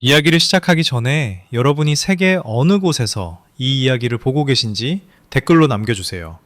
이야기를 시작하기 전에 여러분이 세계 어느 곳에서 이 이야기를 보고 계신지 댓글로 남겨주세요.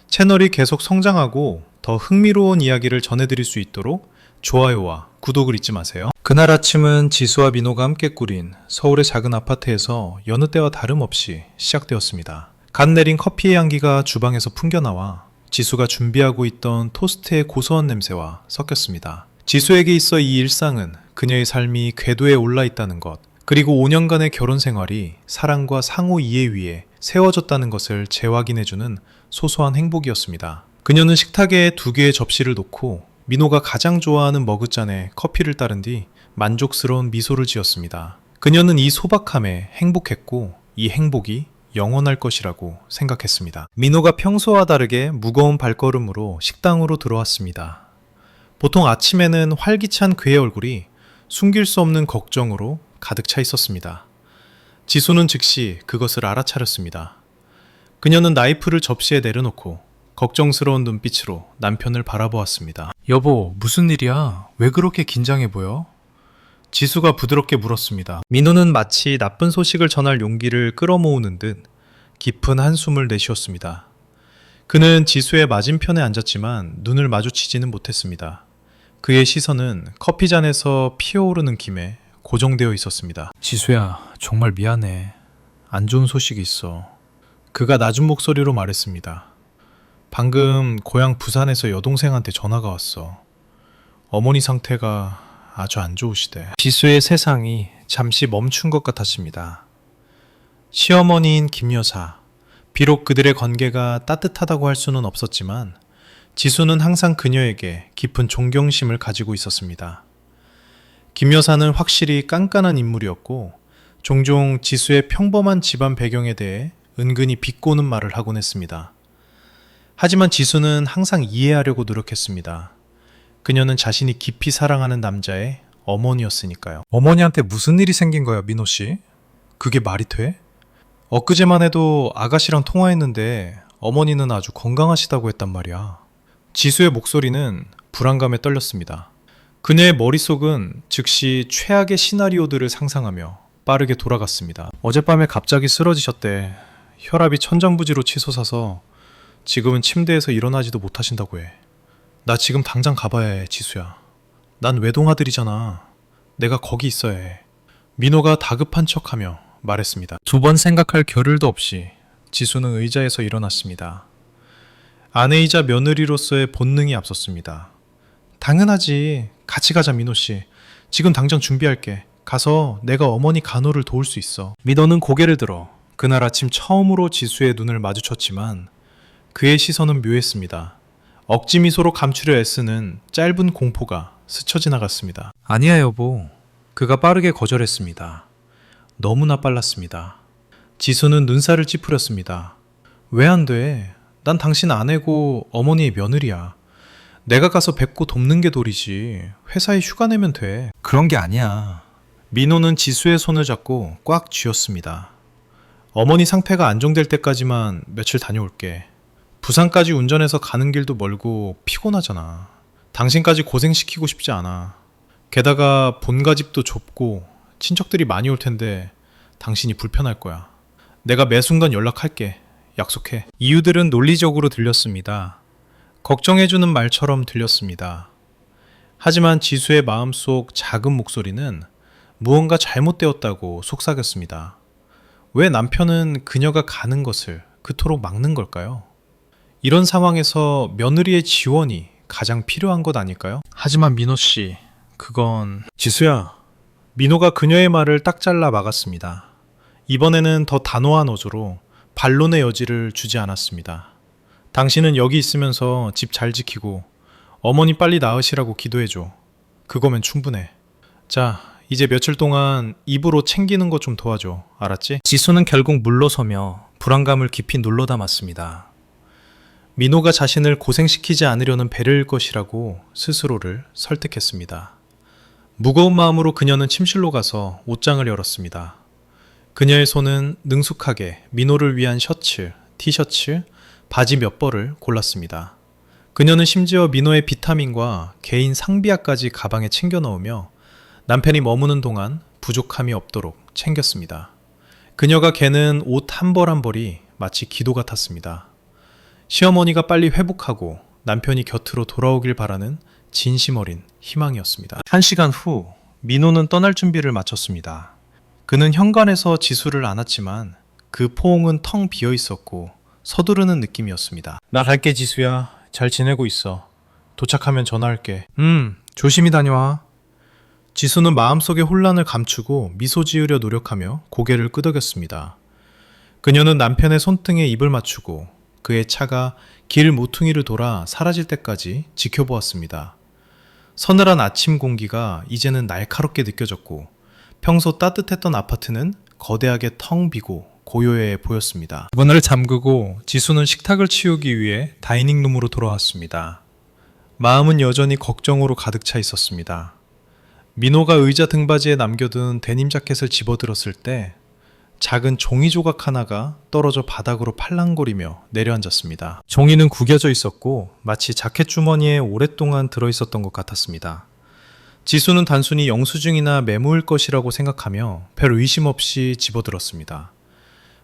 채널이 계속 성장하고 더 흥미로운 이야기를 전해드릴 수 있도록 좋아요와 구독을 잊지 마세요. 그날 아침은 지수와 민호가 함께 꾸린 서울의 작은 아파트에서 여느 때와 다름없이 시작되었습니다. 갓 내린 커피의 향기가 주방에서 풍겨나와 지수가 준비하고 있던 토스트의 고소한 냄새와 섞였습니다. 지수에게 있어 이 일상은 그녀의 삶이 궤도에 올라 있다는 것, 그리고 5년간의 결혼 생활이 사랑과 상호 이해 위에 세워졌다는 것을 재확인해주는 소소한 행복이었습니다. 그녀는 식탁에 2개의 접시를 놓고 민호가 가장 좋아하는 머그잔에 커피를 따른 뒤 만족스러운 미소를 지었습니다. 그녀는 이 소박함에 행복했고 이 행복이 영원할 것이라고 생각했습니다. 민호가 평소와 다르게 무거운 발걸음으로 식당으로 들어왔습니다. 보통 아침에는 활기찬 그의 얼굴이 숨길 수 없는 걱정으로 가득 차 있었습니다. 지수는 즉시 그것을 알아차렸습니다. 그녀는 나이프를 접시에 내려놓고 걱정스러운 눈빛으로 남편을 바라보았습니다. 여보, 무슨 일이야? 왜 그렇게 긴장해 보여? 지수가 부드럽게 물었습니다. 민호는 마치 나쁜 소식을 전할 용기를 끌어모으는 듯 깊은 한숨을 내쉬었습니다. 그는 지수의 맞은편에 앉았지만 눈을 마주치지는 못했습니다. 그의 시선은 커피잔에서 피어오르는 김에 고정되어 있었습니다. 지수야, 정말 미안해. 안 좋은 소식이 있어. 그가 낮은 목소리로 말했습니다. 방금 고향 부산에서 여동생한테 전화가 왔어. 어머니 상태가 아주 안 좋으시대. 지수의 세상이 잠시 멈춘 것 같았습니다. 시어머니인 김 여사, 비록 그들의 관계가 따뜻하다고 할 수는 없었지만 지수는 항상 그녀에게 깊은 존경심을 가지고 있었습니다. 김 여사는 확실히 깐깐한 인물이었고 종종 지수의 평범한 집안 배경에 대해 은근히 비꼬는 말을 하곤 했습니다. 하지만 지수는 항상 이해하려고 노력했습니다. 그녀는 자신이 깊이 사랑하는 남자의 어머니였으니까요. 어머니한테 무슨 일이 생긴 거야, 민호 씨? 그게 말이 돼? 엊그제만 해도 아가씨랑 통화했는데 어머니는 아주 건강하시다고 했단 말이야. 지수의 목소리는 불안감에 떨렸습니다. 그녀의 머릿속은 즉시 최악의 시나리오들을 상상하며 빠르게 돌아갔습니다. 어젯밤에 갑자기 쓰러지셨대. 혈압이 천장부지로 치솟아서 지금은 침대에서 일어나지도 못하신다고 해. 나 지금 당장 가봐야 해, 지수야. 난 외동아들이잖아. 내가 거기 있어야 해. 민호가 다급한 척하며 말했습니다. 2번 생각할 겨를도 없이 지수는 의자에서 일어났습니다. 아내이자 며느리로서의 본능이 앞섰습니다. 당연하지. 같이 가자, 민호씨. 지금 당장 준비할게. 가서 내가 어머니 간호를 도울 수 있어. 민호는 고개를 들어 그날 아침 처음으로 지수의 눈을 마주쳤지만 그의 시선은 묘했습니다. 억지 미소로 감추려 애쓰는 짧은 공포가 스쳐 지나갔습니다. 아니야, 여보. 그가 빠르게 거절했습니다. 너무나 빨랐습니다. 지수는 눈살을 찌푸렸습니다. 왜 안 돼? 난 당신 아내고 어머니의 며느리야. 내가 가서 뵙고 돕는 게 도리지. 회사에 휴가 내면 돼. 그런 게 아니야. 민호는 지수의 손을 잡고 꽉 쥐었습니다. 어머니 상태가 안정될 때까지만 며칠 다녀올게. 부산까지 운전해서 가는 길도 멀고 피곤하잖아. 당신까지 고생시키고 싶지 않아. 게다가 본가 집도 좁고 친척들이 많이 올 텐데 당신이 불편할 거야. 내가 매 순간 연락할게. 약속해. 이유들은 논리적으로 들렸습니다. 걱정해주는 말처럼 들렸습니다. 하지만 지수의 마음속 작은 목소리는 무언가 잘못되었다고 속삭였습니다. 왜 남편은 그녀가 가는 것을 그토록 막는 걸까요? 이런 상황에서 며느리의 지원이 가장 필요한 것 아닐까요? 하지만 민호 씨, 그건... 지수야. 민호가 그녀의 말을 딱 잘라 막았습니다. 이번에는 더 단호한 어조로 반론의 여지를 주지 않았습니다. 당신은 여기 있으면서 집 잘 지키고 어머니 빨리 나으시라고 기도해줘. 그거면 충분해. 자, 이제 며칠 동안 입으로 챙기는 거 좀 도와줘. 알았지? 지수는 결국 물러서며 불안감을 깊이 눌러 담았습니다. 민호가 자신을 고생시키지 않으려는 배려일 것이라고 스스로를 설득했습니다. 무거운 마음으로 그녀는 침실로 가서 옷장을 열었습니다. 그녀의 손은 능숙하게 민호를 위한 셔츠, 티셔츠, 바지 몇 벌을 골랐습니다. 그녀는 심지어 민호의 비타민과 개인 상비약까지 가방에 챙겨 넣으며 남편이 머무는 동안 부족함이 없도록 챙겼습니다. 그녀가 개는 옷 한 벌 한 벌이 마치 기도 같았습니다. 시어머니가 빨리 회복하고 남편이 곁으로 돌아오길 바라는 진심 어린 희망이었습니다. 1시간 후 민호는 떠날 준비를 마쳤습니다. 그는 현관에서 지수를 안았지만 그 포옹은 텅 비어 있었고 서두르는 느낌이었습니다. 나 갈게 지수야. 잘 지내고 있어. 도착하면 전화할게. 조심히 다녀와. 지수는 마음속의 혼란을 감추고 미소 지으려 노력하며 고개를 끄덕였습니다. 그녀는 남편의 손등에 입을 맞추고 그의 차가 길 모퉁이를 돌아 사라질 때까지 지켜보았습니다. 서늘한 아침 공기가 이제는 날카롭게 느껴졌고 평소 따뜻했던 아파트는 거대하게 텅 비고 고요해 보였습니다. 문을 잠그고 지수는 식탁을 치우기 위해 다이닝룸으로 돌아왔습니다. 마음은 여전히 걱정으로 가득 차 있었습니다. 민호가 의자 등받이에 남겨둔 데님 자켓을 집어들었을 때 작은 종이 조각 하나가 떨어져 바닥으로 팔랑거리며 내려앉았습니다. 종이는 구겨져 있었고 마치 자켓 주머니에 오랫동안 들어있었던 것 같았습니다. 지수는 단순히 영수증이나 메모일 것이라고 생각하며 별 의심 없이 집어들었습니다.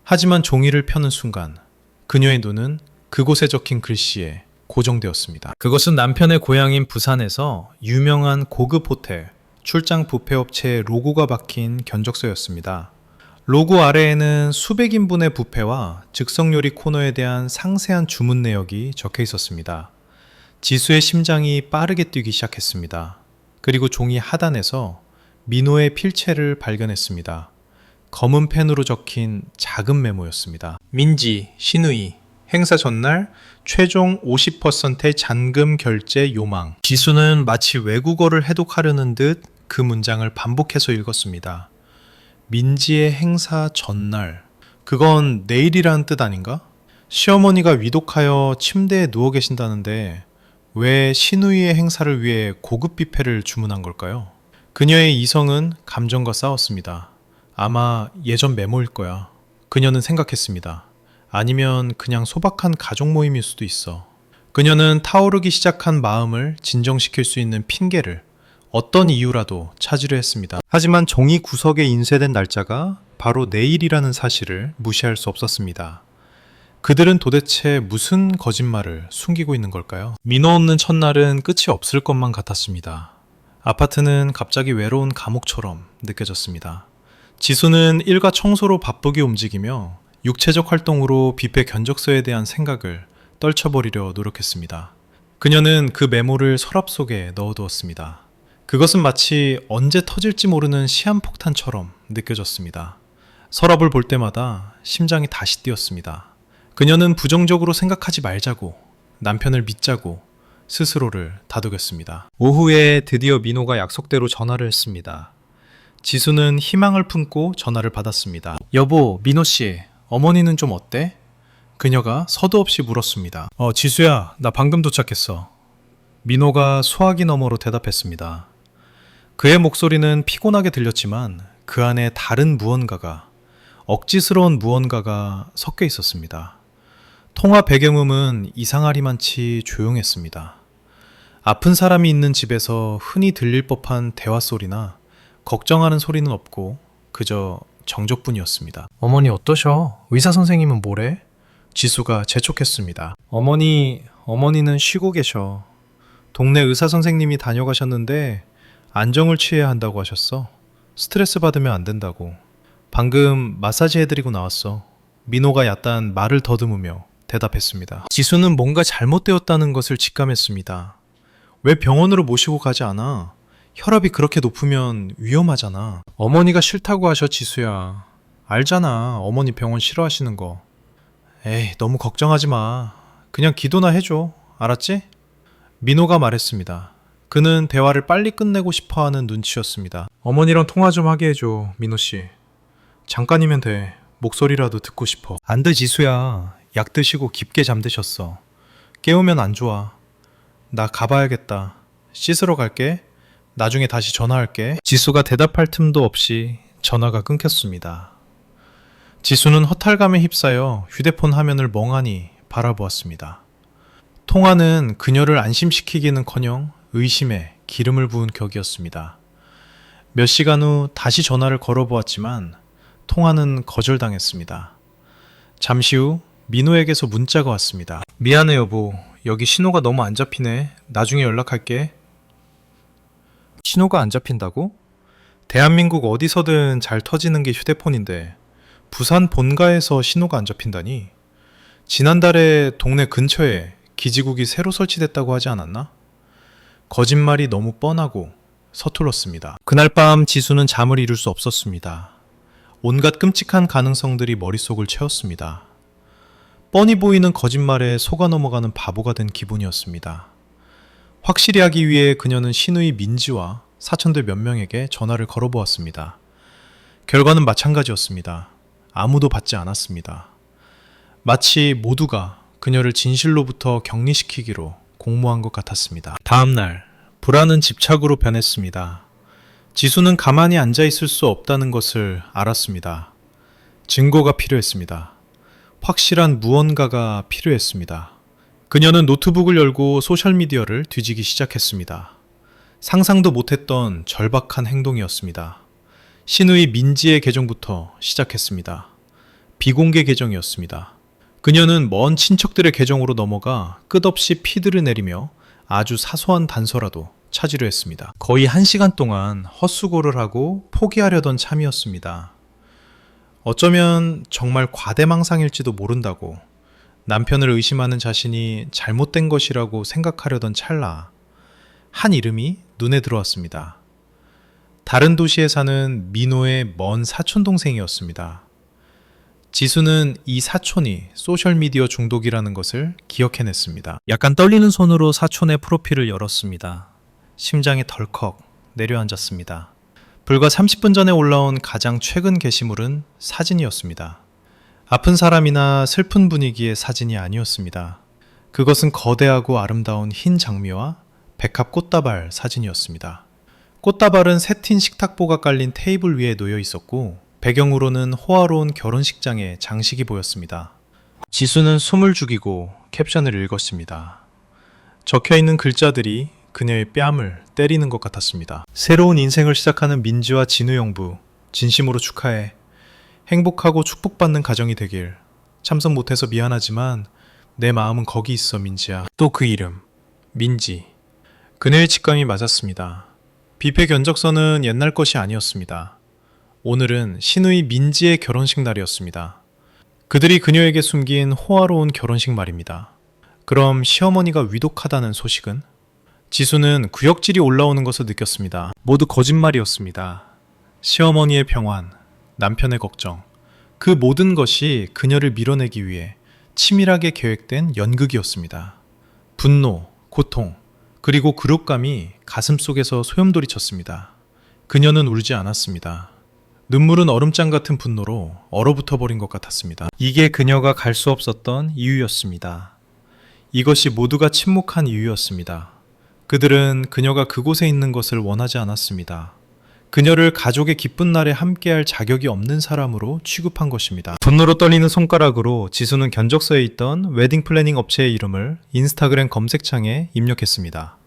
하지만 종이를 펴는 순간 그녀의 눈은 그곳에 적힌 글씨에 고정되었습니다. 그것은 남편의 고향인 부산에서 유명한 고급 호텔 출장 뷔페업체의 로고가 박힌 견적서였습니다. 로고 아래에는 수백 인분의 뷔페와 즉석요리 코너에 대한 상세한 주문 내역이 적혀 있었습니다. 지수의 심장이 빠르게 뛰기 시작했습니다. 그리고 종이 하단에서 민호의 필체를 발견했습니다. 검은 펜으로 적힌 작은 메모였습니다. 민지, 신의, 행사 전날 최종 50%의 잔금 결제 요망. 지수는 마치 외국어를 해독하려는 듯 그 문장을 반복해서 읽었습니다. 민지의 행사 전날. 그건 내일이라는 뜻 아닌가? 시어머니가 위독하여 침대에 누워 계신다는데 왜 신우이의 행사를 위해 고급 뷔페를 주문한 걸까요? 그녀의 이성은 감정과 싸웠습니다. 아마 예전 메모일 거야. 그녀는 생각했습니다. 아니면 그냥 소박한 가족 모임일 수도 있어. 그녀는 타오르기 시작한 마음을 진정시킬 수 있는 핑계를 어떤 이유라도 찾으려 했습니다. 하지만 종이 구석에 인쇄된 날짜가 바로 내일이라는 사실을 무시할 수 없었습니다. 그들은 도대체 무슨 거짓말을 숨기고 있는 걸까요? 민호 없는 첫날은 끝이 없을 것만 같았습니다. 아파트는 갑자기 외로운 감옥처럼 느껴졌습니다. 지수는 일과 청소로 바쁘게 움직이며 육체적 활동으로 뷔페 견적서에 대한 생각을 떨쳐버리려 노력했습니다. 그녀는 그 메모를 서랍 속에 넣어두었습니다. 그것은 마치 언제 터질지 모르는 시한폭탄처럼 느껴졌습니다. 서랍을 볼 때마다 심장이 다시 뛰었습니다. 그녀는 부정적으로 생각하지 말자고, 남편을 믿자고 스스로를 다독였습니다. 오후에 드디어 민호가 약속대로 전화를 했습니다. 지수는 희망을 품고 전화를 받았습니다. 여보, 민호씨, 어머니는 좀 어때? 그녀가 서두 없이 물었습니다. 지수야, 나 방금 도착했어. 민호가 소화기 너머로 대답했습니다. 그의 목소리는 피곤하게 들렸지만 그 안에 다른 무언가가, 억지스러운 무언가가 섞여 있었습니다. 통화 배경음은 이상하리만치 조용했습니다. 아픈 사람이 있는 집에서 흔히 들릴 법한 대화 소리나 걱정하는 소리는 없고 그저 정적뿐이었습니다. 어머니 어떠셔? 의사 선생님은 뭐래? 지수가 재촉했습니다. 어머니는 쉬고 계셔. 동네 의사 선생님이 다녀가셨는데 안정을 취해야 한다고 하셨어. 스트레스 받으면 안 된다고. 방금 마사지 해드리고 나왔어. 민호가 약간 말을 더듬으며 대답했습니다. 지수는 뭔가 잘못되었다는 것을 직감했습니다. 왜 병원으로 모시고 가지 않아? 혈압이 그렇게 높으면 위험하잖아. 어머니가 싫다고 하셔, 지수야. 알잖아, 어머니 병원 싫어하시는 거. 에이, 너무 걱정하지 마. 그냥 기도나 해줘. 알았지? 민호가 말했습니다. 그는 대화를 빨리 끝내고 싶어하는 눈치였습니다. 어머니랑 통화 좀 하게 해줘, 민호씨. 잠깐이면 돼. 목소리라도 듣고 싶어. 안 돼, 지수야. 약 드시고 깊게 잠드셨어. 깨우면 안 좋아. 나 가봐야겠다. 씻으러 갈게. 나중에 다시 전화할게. 지수가 대답할 틈도 없이 전화가 끊겼습니다. 지수는 허탈감에 휩싸여 휴대폰 화면을 멍하니 바라보았습니다. 통화는 그녀를 안심시키기는커녕 의심에 기름을 부은 격이었습니다. 몇 시간 후 다시 전화를 걸어보았지만 통화는 거절당했습니다. 잠시 후 민호에게서 문자가 왔습니다. 미안해 여보. 여기 신호가 너무 안 잡히네. 나중에 연락할게. 신호가 안 잡힌다고? 대한민국 어디서든 잘 터지는 게 휴대폰인데 부산 본가에서 신호가 안 잡힌다니? 지난달에 동네 근처에 기지국이 새로 설치됐다고 하지 않았나? 거짓말이 너무 뻔하고 서툴렀습니다. 그날 밤 지수는 잠을 이룰 수 없었습니다. 온갖 끔찍한 가능성들이 머릿속을 채웠습니다. 뻔히 보이는 거짓말에 속아 넘어가는 바보가 된 기분이었습니다. 확실히 하기 위해 그녀는 신의 민지와 사촌들 몇 명에게 전화를 걸어보았습니다. 결과는 마찬가지였습니다. 아무도 받지 않았습니다. 마치 모두가 그녀를 진실로부터 격리시키기로 공모한 것 같았습니다. 다음 날, 불안은 집착으로 변했습니다. 지수는 가만히 앉아 있을 수 없다는 것을 알았습니다. 증거가 필요했습니다. 확실한 무언가가 필요했습니다. 그녀는 노트북을 열고 소셜미디어를 뒤지기 시작했습니다. 상상도 못했던 절박한 행동이었습니다. 신의 민지의 계정부터 시작했습니다. 비공개 계정이었습니다. 그녀는 먼 친척들의 계정으로 넘어가 끝없이 피드를 내리며 아주 사소한 단서라도 찾으려 했습니다. 거의 1시간 동안 헛수고를 하고 포기하려던 참이었습니다. 어쩌면 정말 과대망상일지도 모른다고 남편을 의심하는 자신이 잘못된 것이라고 생각하려던 찰나 한 이름이 눈에 들어왔습니다. 다른 도시에 사는 민호의 먼 사촌동생이었습니다. 지수는 이 사촌이 소셜미디어 중독이라는 것을 기억해냈습니다. 약간 떨리는 손으로 사촌의 프로필을 열었습니다. 심장이 덜컥 내려앉았습니다. 불과 30분 전에 올라온 가장 최근 게시물은 사진이었습니다. 아픈 사람이나 슬픈 분위기의 사진이 아니었습니다. 그것은 거대하고 아름다운 흰 장미와 백합 꽃다발 사진이었습니다. 꽃다발은 새 튄 식탁보가 깔린 테이블 위에 놓여 있었고 배경으로는 호화로운 결혼식장의 장식이 보였습니다. 지수는 숨을 죽이고 캡션을 읽었습니다. 적혀있는 글자들이 그녀의 뺨을 때리는 것 같았습니다. 새로운 인생을 시작하는 민지와 진우 형부, 진심으로 축하해. 행복하고 축복받는 가정이 되길. 참석 못해서 미안하지만 내 마음은 거기 있어, 민지야. 또 그 이름, 민지. 그녀의 직감이 맞았습니다. 뷔페 견적서는 옛날 것이 아니었습니다. 오늘은 신의 민지의 결혼식 날이었습니다. 그들이 그녀에게 숨긴 호화로운 결혼식 말입니다. 그럼 시어머니가 위독하다는 소식은? 지수는 구역질이 올라오는 것을 느꼈습니다. 모두 거짓말이었습니다. 시어머니의 평안, 남편의 걱정, 그 모든 것이 그녀를 밀어내기 위해 치밀하게 계획된 연극이었습니다. 분노, 고통, 그리고 굴욕감이 가슴속에서 소용돌이쳤습니다. 그녀는 울지 않았습니다. 눈물은 얼음장 같은 분노로 얼어붙어 버린 것 같았습니다. 이게 그녀가 갈 수 없었던 이유였습니다. 이것이 모두가 침묵한 이유였습니다. 그들은 그녀가 그곳에 있는 것을 원하지 않았습니다. 그녀를 가족의 기쁜 날에 함께할 자격이 없는 사람으로 취급한 것입니다. 분노로 떨리는 손가락으로 지수는 견적서에 있던 웨딩 플래닝 업체의 이름을 인스타그램 검색창에 입력했습니다.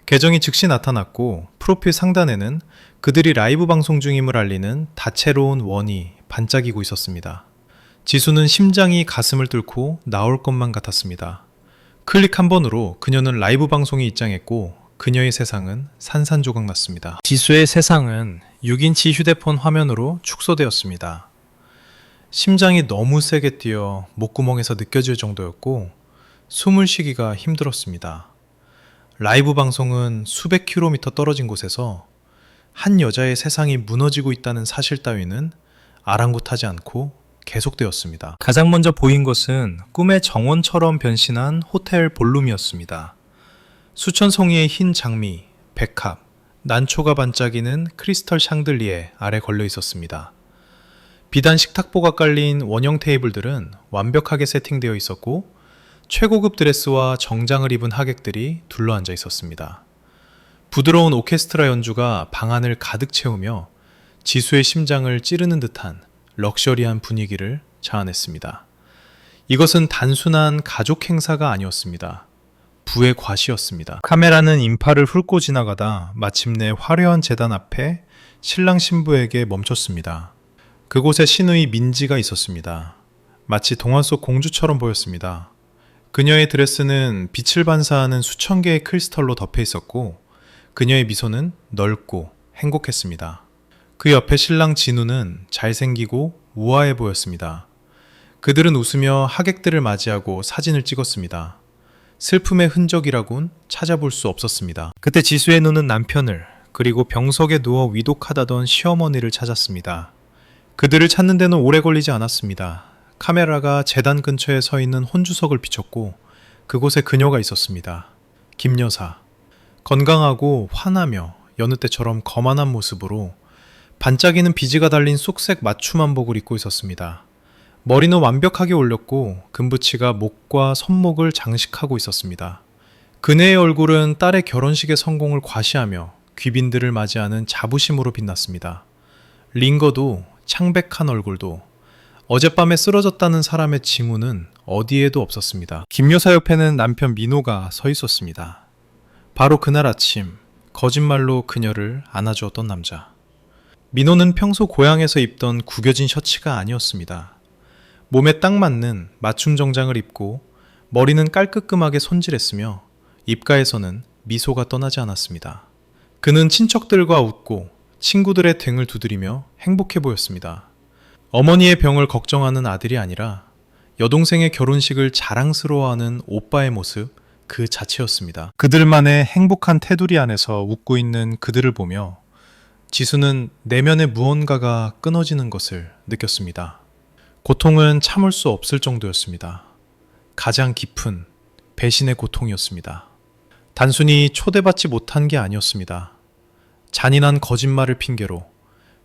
계정이 즉시 나타났고 프로필 상단에는 그들이 라이브 방송 중임을 알리는 다채로운 원이 반짝이고 있었습니다. 지수는 심장이 가슴을 뚫고 나올 것만 같았습니다. 클릭 한 번으로 그녀는 라이브 방송에 입장했고 그녀의 세상은 산산조각 났습니다. 지수의 세상은 6인치 휴대폰 화면으로 축소되었습니다. 심장이 너무 세게 뛰어 목구멍에서 느껴질 정도였고 숨을 쉬기가 힘들었습니다. 라이브 방송은 수백 킬로미터 떨어진 곳에서 한 여자의 세상이 무너지고 있다는 사실 따위는 아랑곳하지 않고 계속되었습니다. 가장 먼저 보인 것은 꿈의 정원처럼 변신한 호텔 볼룸이었습니다. 수천 송이의 흰 장미, 백합, 난초가 반짝이는 크리스털 샹들리에 아래 걸려 있었습니다. 비단 식탁보가 깔린 원형 테이블들은 완벽하게 세팅되어 있었고 최고급 드레스와 정장을 입은 하객들이 둘러앉아 있었습니다. 부드러운 오케스트라 연주가 방 안을 가득 채우며 지수의 심장을 찌르는 듯한 럭셔리한 분위기를 자아냈습니다. 이것은 단순한 가족 행사가 아니었습니다. 부의 과시였습니다. 카메라는 인파를 훑고 지나가다 마침내 화려한 제단 앞에 신랑 신부에게 멈췄습니다. 그곳에 신의 민지가 있었습니다. 마치 동화 속 공주처럼 보였습니다. 그녀의 드레스는 빛을 반사하는 수천 개의 크리스털로 덮여 있었고 그녀의 미소는 넓고 행복했습니다. 그 옆에 신랑 진우는 잘생기고 우아해 보였습니다. 그들은 웃으며 하객들을 맞이하고 사진을 찍었습니다. 슬픔의 흔적이라곤 찾아볼 수 없었습니다. 그때 지수의 눈은 남편을 그리고 병석에 누워 위독하다던 시어머니를 찾았습니다. 그들을 찾는 데는 오래 걸리지 않았습니다. 카메라가 제단 근처에 서 있는 혼주석을 비췄고 그곳에 그녀가 있었습니다. 김 여사. 건강하고 환하며 여느 때처럼 거만한 모습으로 반짝이는 비지가 달린 쑥색 맞춤 한복을 입고 있었습니다. 머리는 완벽하게 올렸고 금붙이가 목과 손목을 장식하고 있었습니다. 그네의 얼굴은 딸의 결혼식의 성공을 과시하며 귀빈들을 맞이하는 자부심으로 빛났습니다. 링거도 창백한 얼굴도 어젯밤에 쓰러졌다는 사람의 징후는 어디에도 없었습니다. 김 여사 옆에는 남편 민호가 서 있었습니다. 바로 그날 아침 거짓말로 그녀를 안아주었던 남자. 민호는 평소 고향에서 입던 구겨진 셔츠가 아니었습니다. 몸에 딱 맞는 맞춤 정장을 입고 머리는 깔끔하게 손질했으며 입가에서는 미소가 떠나지 않았습니다. 그는 친척들과 웃고 친구들의 등을 두드리며 행복해 보였습니다. 어머니의 병을 걱정하는 아들이 아니라 여동생의 결혼식을 자랑스러워하는 오빠의 모습 그 자체였습니다. 그들만의 행복한 테두리 안에서 웃고 있는 그들을 보며 지수는 내면의 무언가가 끊어지는 것을 느꼈습니다. 고통은 참을 수 없을 정도였습니다. 가장 깊은 배신의 고통이었습니다. 단순히 초대받지 못한 게 아니었습니다. 잔인한 거짓말을 핑계로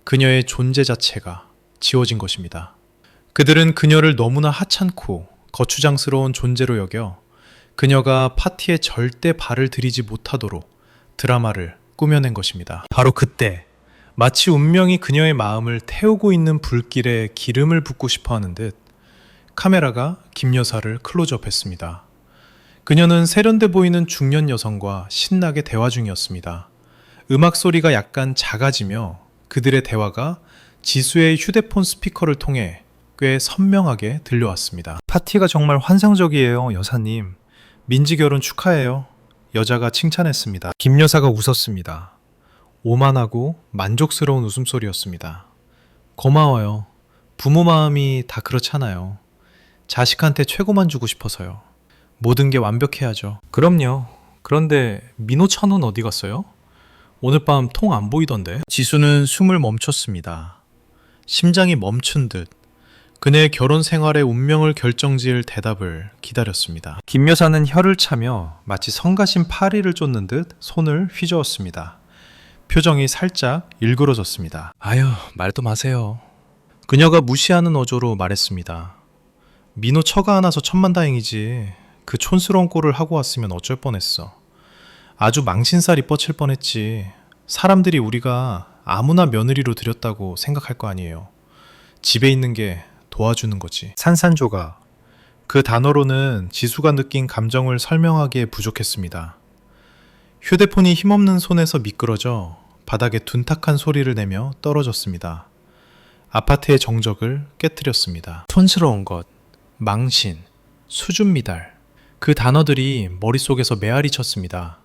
그녀의 존재 자체가 지워진 것입니다. 그들은 그녀를 너무나 하찮고 거추장스러운 존재로 여겨 그녀가 파티에 절대 발을 들이지 못하도록 드라마를 꾸며낸 것입니다. 바로 그때 마치 운명이 그녀의 마음을 태우고 있는 불길에 기름을 붓고 싶어 하는 듯 카메라가 김 여사를 클로즈업했습니다. 그녀는 세련돼 보이는 중년 여성과 신나게 대화 중이었습니다. 음악 소리가 약간 작아지며 그들의 대화가 지수의 휴대폰 스피커를 통해 꽤 선명하게 들려왔습니다. 파티가 정말 환상적이에요, 여사님. 민지 결혼 축하해요. 여자가 칭찬했습니다. 김 여사가 웃었습니다. 오만하고 만족스러운 웃음소리였습니다. 고마워요. 부모 마음이 다 그렇잖아요. 자식한테 최고만 주고 싶어서요. 모든 게 완벽해야죠. 그럼요. 그런데 민호 천은 어디 갔어요? 오늘 밤 통 안 보이던데. 지수는 숨을 멈췄습니다. 심장이 멈춘 듯 그녀의 결혼 생활의 운명을 결정지을 대답을 기다렸습니다. 김 여사는 혀를 차며 마치 성가신 파리를 쫓는 듯 손을 휘저었습니다. 표정이 살짝 일그러졌습니다. 아유, 말도 마세요. 그녀가 무시하는 어조로 말했습니다. 민호 처가 안 와서 천만다행이지. 그 촌스러운 꼴을 하고 왔으면 어쩔 뻔했어. 아주 망신살이 뻗칠 뻔했지. 사람들이 우리가 아무나 며느리로 들였다고 생각할 거 아니에요. 집에 있는 게 도와주는 거지. 산산조가. 그 단어로는 지수가 느낀 감정을 설명하기에 부족했습니다. 휴대폰이 힘없는 손에서 미끄러져 바닥에 둔탁한 소리를 내며 떨어졌습니다. 아파트의 정적을 깨뜨렸습니다. 촌스러운 것, 망신, 수준 미달. 그 단어들이 머릿속에서 메아리 쳤습니다.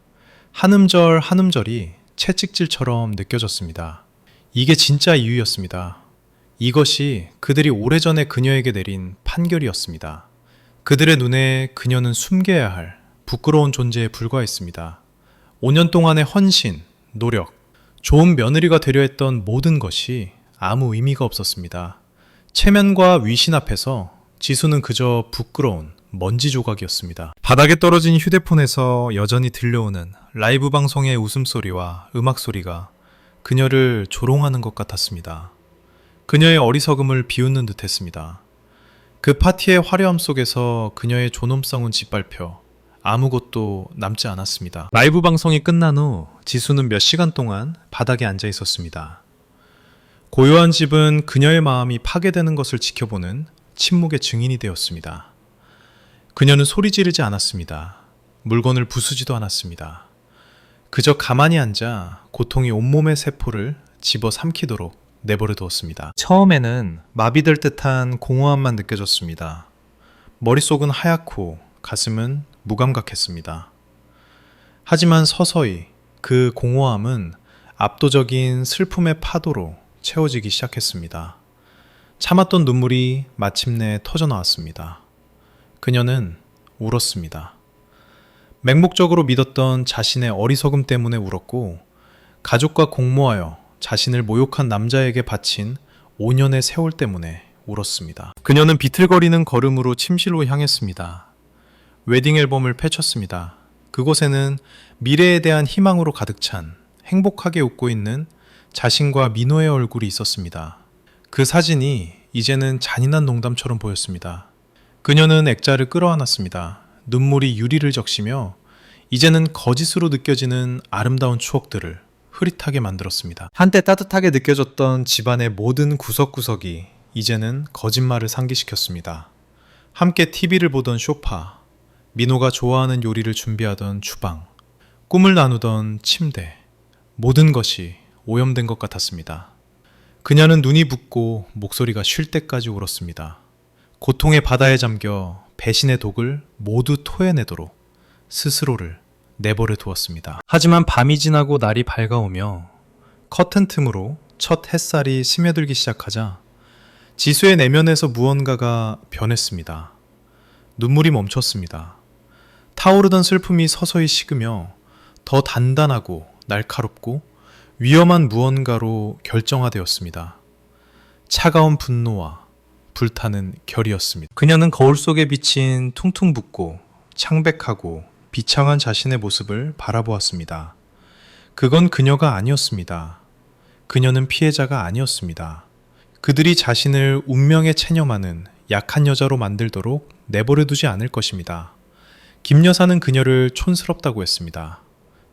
한 음절 한 음절이 채찍질처럼 느껴졌습니다. 이게 진짜 이유였습니다. 이것이 그들이 오래전에 그녀에게 내린 판결이었습니다. 그들의 눈에 그녀는 숨겨야 할 부끄러운 존재에 불과했습니다. 5년 동안의 헌신, 노력, 좋은 며느리가 되려 했던 모든 것이 아무 의미가 없었습니다. 체면과 위신 앞에서 지수는 그저 부끄러운 먼지 조각이었습니다. 바닥에 떨어진 휴대폰에서 여전히 들려오는 라이브 방송의 웃음소리와 음악소리가 그녀를 조롱하는 것 같았습니다. 그녀의 어리석음을 비웃는 듯 했습니다. 그 파티의 화려함 속에서 그녀의 존엄성은 짓밟혀 아무것도 남지 않았습니다. 라이브 방송이 끝난 후 지수는 몇 시간 동안 바닥에 앉아 있었습니다. 고요한 집은 그녀의 마음이 파괴되는 것을 지켜보는 침묵의 증인이 되었습니다. 그녀는 소리 지르지 않았습니다. 물건을 부수지도 않았습니다. 그저 가만히 앉아 고통이 온몸의 세포를 집어 삼키도록 내버려 두었습니다. 처음에는 마비될 듯한 공허함만 느껴졌습니다. 머릿속은 하얗고 가슴은 무감각했습니다. 하지만 서서히 그 공허함은 압도적인 슬픔의 파도로 채워지기 시작했습니다. 참았던 눈물이 마침내 터져나왔습니다. 그녀는 울었습니다. 맹목적으로 믿었던 자신의 어리석음 때문에 울었고, 가족과 공모하여 자신을 모욕한 남자에게 바친 5년의 세월 때문에 울었습니다. 그녀는 비틀거리는 걸음으로 침실로 향했습니다. 웨딩 앨범을 펼쳤습니다. 그곳에는 미래에 대한 희망으로 가득 찬 행복하게 웃고 있는 자신과 민호의 얼굴이 있었습니다. 그 사진이 이제는 잔인한 농담처럼 보였습니다. 그녀는 액자를 끌어안았습니다. 눈물이 유리를 적시며 이제는 거짓으로 느껴지는 아름다운 추억들을 흐릿하게 만들었습니다. 한때 따뜻하게 느껴졌던 집안의 모든 구석구석이 이제는 거짓말을 상기시켰습니다. 함께 TV를 보던 소파, 민호가 좋아하는 요리를 준비하던 주방, 꿈을 나누던 침대, 모든 것이 오염된 것 같았습니다. 그녀는 눈이 붓고 목소리가 쉴 때까지 울었습니다. 고통의 바다에 잠겨 배신의 독을 모두 토해내도록 스스로를 내버려 두었습니다. 하지만 밤이 지나고 날이 밝아오며 커튼 틈으로 첫 햇살이 스며들기 시작하자 지수의 내면에서 무언가가 변했습니다. 눈물이 멈췄습니다. 타오르던 슬픔이 서서히 식으며 더 단단하고 날카롭고 위험한 무언가로 결정화되었습니다. 차가운 분노와 불타는 결이었습니다. 그녀는 거울 속에 비친 퉁퉁 붓고 창백하고 비창한 자신의 모습을 바라보았습니다. 그건 그녀가 아니었습니다. 그녀는 피해자가 아니었습니다. 그들이 자신을 운명에 체념하는 약한 여자로 만들도록 내버려두지 않을 것입니다. 김 여사는 그녀를 촌스럽다고 했습니다.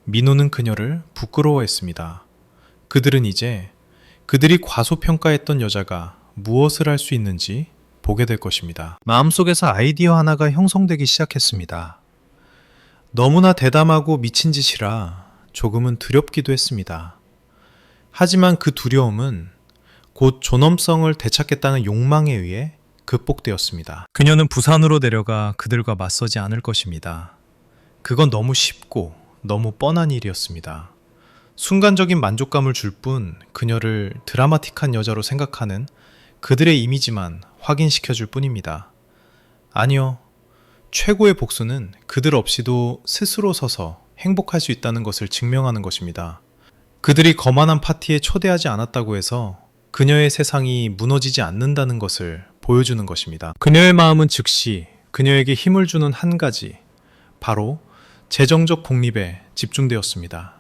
민호는 그녀를 부끄러워했습니다. 그들은 이제 그들이 과소평가했던 여자가 무엇을 할 수 있는지 보게 될 것입니다. 마음속에서 아이디어 하나가 형성되기 시작했습니다. 너무나 대담하고 미친 짓이라 조금은 두렵기도 했습니다. 하지만 그 두려움은 곧 존엄성을 되찾겠다는 욕망에 의해 극복되었습니다. 그녀는 부산으로 내려가 그들과 맞서지 않을 것입니다. 그건 너무 쉽고 너무 뻔한 일이었습니다. 순간적인 만족감을 줄 뿐 그녀를 드라마틱한 여자로 생각하는 그들의 이미지만 확인시켜줄 뿐입니다. 아니요. 최고의 복수는 그들 없이도 스스로 서서 행복할 수 있다는 것을 증명하는 것입니다. 그들이 거만한 파티에 초대하지 않았다고 해서 그녀의 세상이 무너지지 않는다는 것을 보여주는 것입니다. 그녀의 마음은 즉시 그녀에게 힘을 주는 한 가지, 바로 재정적 독립에 집중되었습니다.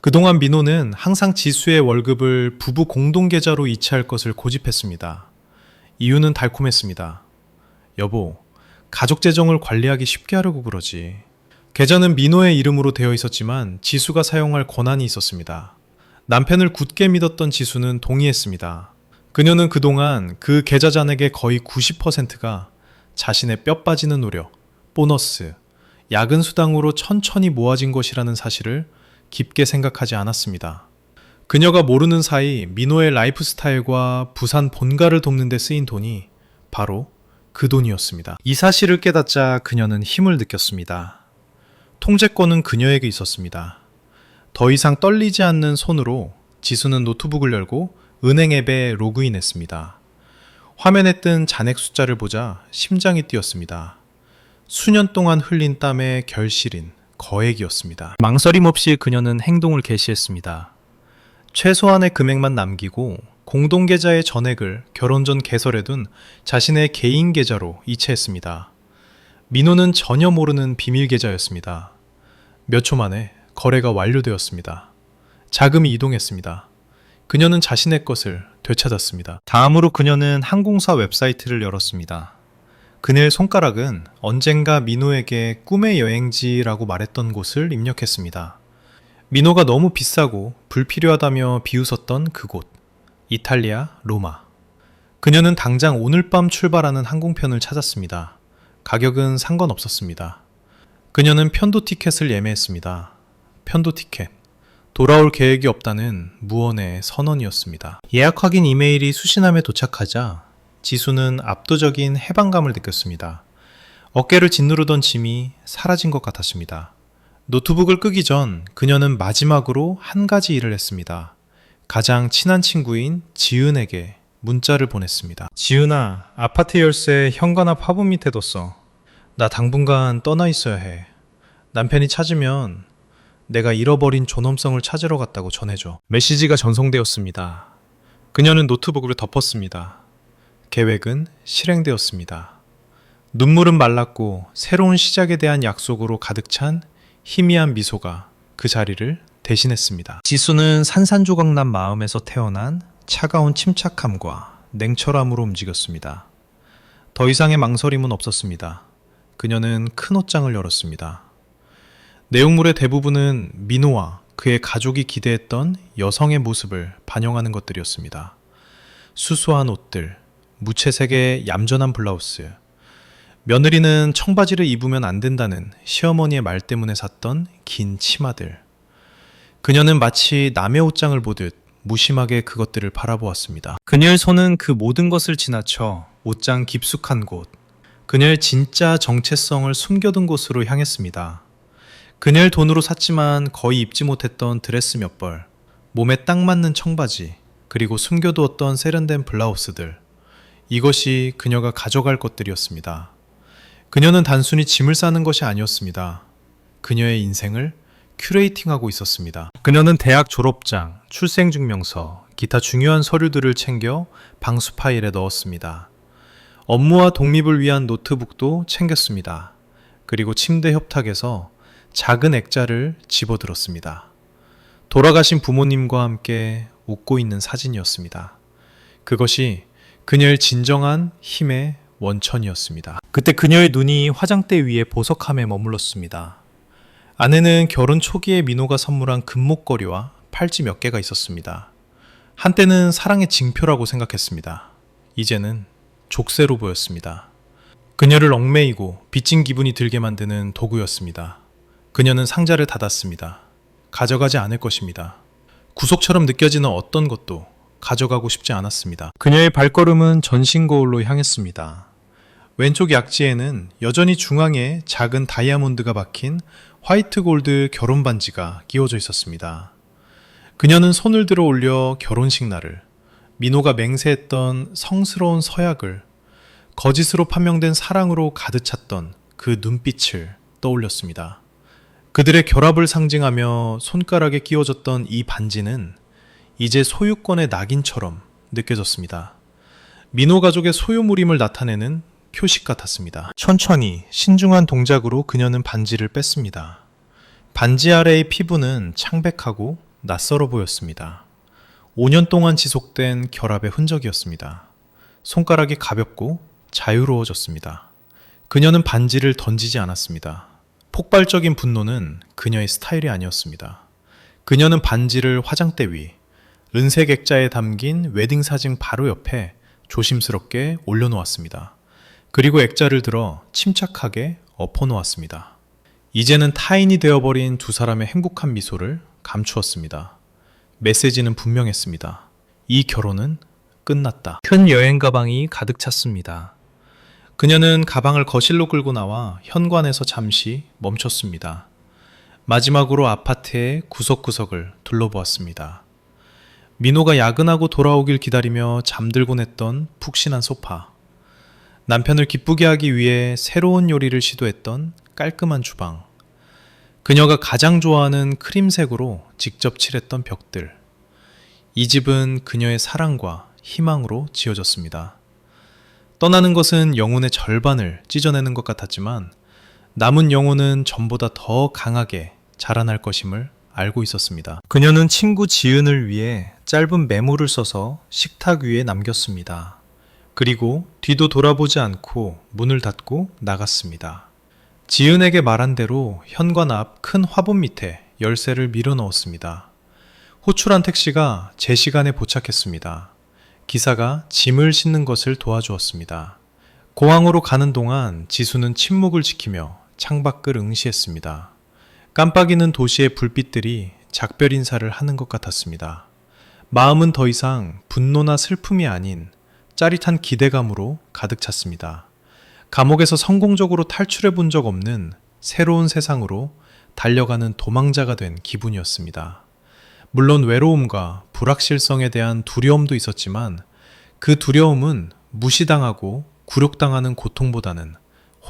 그동안 민호는 항상 지수의 월급을 부부 공동계좌로 이체할 것을 고집했습니다. 이유는 달콤했습니다. 여보, 가족 재정을 관리하기 쉽게 하려고 그러지. 계좌는 민호의 이름으로 되어 있었지만 지수가 사용할 권한이 있었습니다. 남편을 굳게 믿었던 지수는 동의했습니다. 그녀는 그동안 그 계좌 잔액의 거의 90%가 자신의 뼈 빠지는 노력, 보너스, 야근 수당으로 천천히 모아진 것이라는 사실을 깊게 생각하지 않았습니다. 그녀가 모르는 사이 민호의 라이프 스타일과 부산 본가를 돕는 데 쓰인 돈이 바로 그 돈이었습니다. 이 사실을 깨닫자 그녀는 힘을 느꼈습니다. 통제권은 그녀에게 있었습니다. 더 이상 떨리지 않는 손으로 지수는 노트북을 열고 은행 앱에 로그인했습니다. 화면에 뜬 잔액 숫자를 보자 심장이 뛰었습니다. 수년 동안 흘린 땀의 결실인 거액이었습니다. 망설임 없이 그녀는 행동을 개시했습니다. 최소한의 금액만 남기고 공동계좌의 전액을 결혼 전 개설해둔 자신의 개인 계좌로 이체했습니다. 민호는 전혀 모르는 비밀 계좌였습니다. 몇 초 만에 거래가 완료되었습니다. 자금이 이동했습니다. 그녀는 자신의 것을 되찾았습니다. 다음으로 그녀는 항공사 웹사이트를 열었습니다. 그녀의 손가락은 언젠가 민호에게 꿈의 여행지라고 말했던 곳을 입력했습니다. 민호가 너무 비싸고 불필요하다며 비웃었던 그곳, 이탈리아 로마. 그녀는 당장 오늘 밤 출발하는 항공편을 찾았습니다. 가격은 상관없었습니다. 그녀는 편도 티켓을 예매했습니다. 편도 티켓. 돌아올 계획이 없다는 무언의 선언이었습니다. 예약 확인 이메일이 수신함에 도착하자 지수는 압도적인 해방감을 느꼈습니다. 어깨를 짓누르던 짐이 사라진 것 같았습니다. 노트북을 끄기 전 그녀는 마지막으로 한 가지 일을 했습니다. 가장 친한 친구인 지은에게 문자를 보냈습니다. 지은아, 아파트 열쇠 현관 앞 화분 밑에 뒀어. 나 당분간 떠나 있어야 해. 남편이 찾으면 내가 잃어버린 존엄성을 찾으러 갔다고 전해줘. 메시지가 전송되었습니다. 그녀는 노트북을 덮었습니다. 계획은 실행되었습니다. 눈물은 말랐고 새로운 시작에 대한 약속으로 가득 찬 희미한 미소가 그 자리를 대신했습니다. 지수는 산산조각난 마음에서 태어난 차가운 침착함과 냉철함으로 움직였습니다. 더 이상의 망설임은 없었습니다. 그녀는 큰 옷장을 열었습니다. 내용물의 대부분은 민호와 그의 가족이 기대했던 여성의 모습을 반영하는 것들이었습니다. 수수한 옷들, 무채색의 얌전한 블라우스, 며느리는 청바지를 입으면 안 된다는 시어머니의 말 때문에 샀던 긴 치마들. 그녀는 마치 남의 옷장을 보듯 무심하게 그것들을 바라보았습니다. 그녀의 손은 그 모든 것을 지나쳐 옷장 깊숙한 곳, 그녀의 진짜 정체성을 숨겨둔 곳으로 향했습니다. 그녀의 돈으로 샀지만 거의 입지 못했던 드레스 몇 벌, 몸에 딱 맞는 청바지, 그리고 숨겨두었던 세련된 블라우스들. 이것이 그녀가 가져갈 것들이었습니다. 그녀는 단순히 짐을 싸는 것이 아니었습니다. 그녀의 인생을 큐레이팅하고 있었습니다. 그녀는 대학 졸업장, 출생증명서, 기타 중요한 서류들을 챙겨 방수 파일에 넣었습니다. 업무와 독립을 위한 노트북도 챙겼습니다. 그리고 침대 협탁에서 작은 액자를 집어들었습니다. 돌아가신 부모님과 함께 웃고 있는 사진이었습니다. 그것이 그녀의 진정한 힘의 원천이었습니다. 그때 그녀의 눈이 화장대 위에 보석함에 머물렀습니다. 안에는 결혼 초기에 민호가 선물한 금목걸이와 팔찌 몇 개가 있었습니다. 한때는 사랑의 징표라고 생각했습니다. 이제는 족쇄로 보였습니다. 그녀를 얽매이고 빚진 기분이 들게 만드는 도구였습니다. 그녀는 상자를 닫았습니다. 가져가지 않을 것입니다. 구속처럼 느껴지는 어떤 것도 가져가고 싶지 않았습니다. 그녀의 발걸음은 전신 거울로 향했습니다. 왼쪽 약지에는 여전히 중앙에 작은 다이아몬드가 박힌 화이트 골드 결혼 반지가 끼워져 있었습니다. 그녀는 손을 들어 올려 결혼식 날을, 민호가 맹세했던 성스러운 서약을, 거짓으로 판명된 사랑으로 가득 찼던 그 눈빛을 떠올렸습니다. 그들의 결합을 상징하며 손가락에 끼워졌던 이 반지는 이제 소유권의 낙인처럼 느껴졌습니다. 민호 가족의 소유물임을 나타내는 표식 같았습니다. 천천히 신중한 동작으로 그녀는 반지를 뺐습니다. 반지 아래의 피부는 창백하고 낯설어 보였습니다. 5년 동안 지속된 결합의 흔적이었습니다. 손가락이 가볍고 자유로워졌습니다. 그녀는 반지를 던지지 않았습니다. 폭발적인 분노는 그녀의 스타일이 아니었습니다. 그녀는 반지를 화장대 위, 은색 액자에 담긴 웨딩 사진 바로 옆에 조심스럽게 올려놓았습니다. 그리고 액자를 들어 침착하게 엎어놓았습니다. 이제는 타인이 되어버린 두 사람의 행복한 미소를 감추었습니다. 메시지는 분명했습니다. 이 결혼은 끝났다. 큰 여행 가방이 가득 찼습니다. 그녀는 가방을 거실로 끌고 나와 현관에서 잠시 멈췄습니다. 마지막으로 아파트의 구석구석을 둘러보았습니다. 민호가 야근하고 돌아오길 기다리며 잠들곤 했던 푹신한 소파, 남편을 기쁘게 하기 위해 새로운 요리를 시도했던 깔끔한 주방, 그녀가 가장 좋아하는 크림색으로 직접 칠했던 벽들. 이 집은 그녀의 사랑과 희망으로 지어졌습니다. 떠나는 것은 영혼의 절반을 찢어내는 것 같았지만 남은 영혼은 전보다 더 강하게 자라날 것임을 알고 있었습니다. 그녀는 친구 지은을 위해 짧은 메모를 써서 식탁 위에 남겼습니다. 그리고 뒤도 돌아보지 않고 문을 닫고 나갔습니다. 지은에게 말한 대로 현관 앞 큰 화분 밑에 열쇠를 밀어 넣었습니다. 호출한 택시가 제 시간에 포착했습니다. 기사가 짐을 싣는 것을 도와주었습니다. 공항으로 가는 동안 지수는 침묵을 지키며 창밖을 응시했습니다. 깜빡이는 도시의 불빛들이 작별 인사를 하는 것 같았습니다. 마음은 더 이상 분노나 슬픔이 아닌 짜릿한 기대감으로 가득 찼습니다. 감옥에서 성공적으로 탈출해 본 적 없는 새로운 세상으로 달려가는 도망자가 된 기분이었습니다. 물론 외로움과 불확실성에 대한 두려움도 있었지만 그 두려움은 무시당하고 굴욕당하는 고통보다는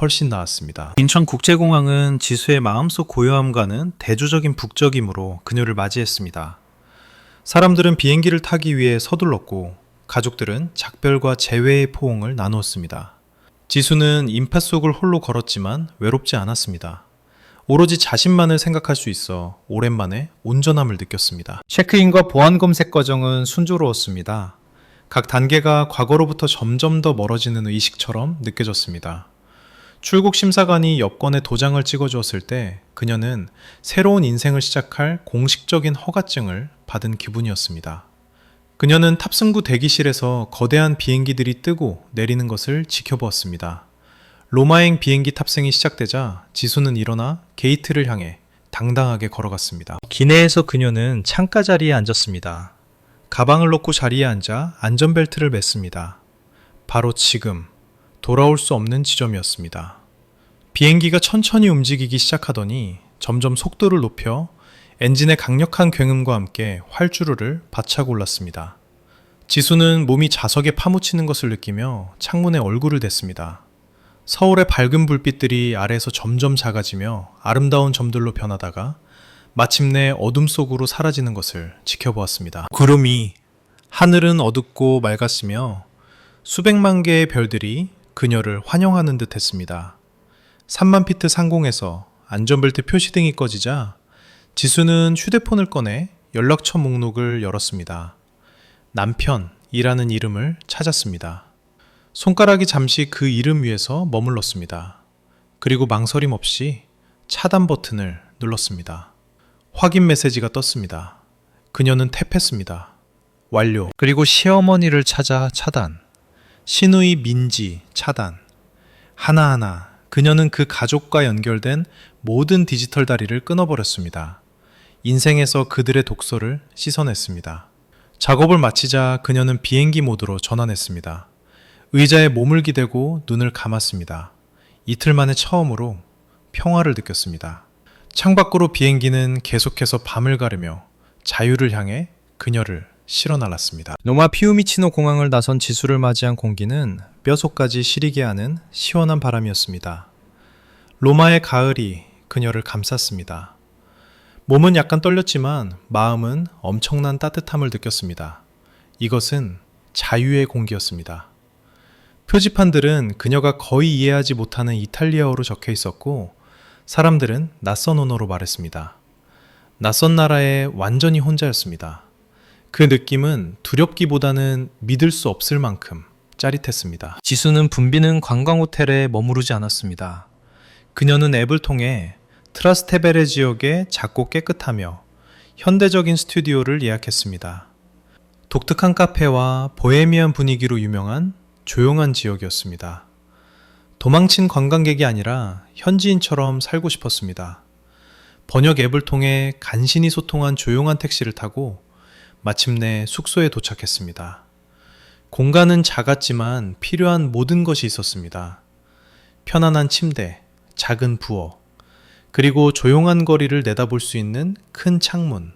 훨씬 나았습니다. 인천국제공항은 지수의 마음속 고요함과는 대조적인 북적임으로 그녀를 맞이했습니다. 사람들은 비행기를 타기 위해 서둘렀고 가족들은 작별과 재회의 포옹을 나누었습니다. 지수는 인파 속을 홀로 걸었지만 외롭지 않았습니다. 오로지 자신만을 생각할 수 있어 오랜만에 온전함을 느꼈습니다. 체크인과 보안 검색 과정은 순조로웠습니다. 각 단계가 과거로부터 점점 더 멀어지는 의식처럼 느껴졌습니다. 출국 심사관이 여권에 도장을 찍어주었을 때 그녀는 새로운 인생을 시작할 공식적인 허가증을 받은 기분이었습니다. 그녀는 탑승구 대기실에서 거대한 비행기들이 뜨고 내리는 것을 지켜보았습니다. 로마행 비행기 탑승이 시작되자 지수는 일어나 게이트를 향해 당당하게 걸어갔습니다. 기내에서 그녀는 창가 자리에 앉았습니다. 가방을 놓고 자리에 앉아 안전벨트를 맸습니다. 바로 지금 돌아올 수 없는 지점이었습니다. 비행기가 천천히 움직이기 시작하더니 점점 속도를 높여 엔진의 강력한 굉음과 함께 활주로를 바차고 올랐습니다. 지수는 몸이 자석에 파묻히는 것을 느끼며 창문에 얼굴을 댔습니다. 서울의 밝은 불빛들이 아래에서 점점 작아지며 아름다운 점들로 변하다가 마침내 어둠 속으로 사라지는 것을 지켜보았습니다. 구름이 하늘은 어둡고 맑았으며 수백만 개의 별들이 그녀를 환영하는 듯 했습니다. 3만 피트 상공에서 안전벨트 표시등이 꺼지자 지수는 휴대폰을 꺼내 연락처 목록을 열었습니다. 남편이라는 이름을 찾았습니다. 손가락이 잠시 그 이름 위에서 머물렀습니다. 그리고 망설임 없이 차단 버튼을 눌렀습니다. 확인 메시지가 떴습니다. 그녀는 탭했습니다. 완료. 그리고 시어머니를 찾아 차단. 신우이 민지 차단. 하나하나 그녀는 그 가족과 연결된 모든 디지털 다리를 끊어버렸습니다. 인생에서 그들의 독소를 씻어냈습니다. 작업을 마치자 그녀는 비행기 모드로 전환했습니다. 의자에 몸을 기대고 눈을 감았습니다. 이틀 만에 처음으로 평화를 느꼈습니다. 창밖으로 비행기는 계속해서 밤을 가르며 자유를 향해 그녀를 실어 날랐습니다. 로마 피우미치노 공항을 나선 지수를 맞이한 공기는 뼛속까지 시리게 하는 시원한 바람이었습니다. 로마의 가을이 그녀를 감쌌습니다. 몸은 약간 떨렸지만 마음은 엄청난 따뜻함을 느꼈습니다. 이것은 자유의 공기였습니다. 표지판들은 그녀가 거의 이해하지 못하는 이탈리아어로 적혀 있었고 사람들은 낯선 언어로 말했습니다. 낯선 나라에 완전히 혼자였습니다. 그 느낌은 두렵기보다는 믿을 수 없을 만큼 짜릿했습니다. 지수는 붐비는 관광호텔에 머무르지 않았습니다. 그녀는 앱을 통해 트라스테베레 지역의 작고 깨끗하며 현대적인 스튜디오를 예약했습니다. 독특한 카페와 보헤미안 분위기로 유명한 조용한 지역이었습니다. 도망친 관광객이 아니라 현지인처럼 살고 싶었습니다. 번역 앱을 통해 간신히 소통한 조용한 택시를 타고 마침내 숙소에 도착했습니다. 공간은 작았지만 필요한 모든 것이 있었습니다. 편안한 침대, 작은 부엌, 그리고 조용한 거리를 내다볼 수 있는 큰 창문.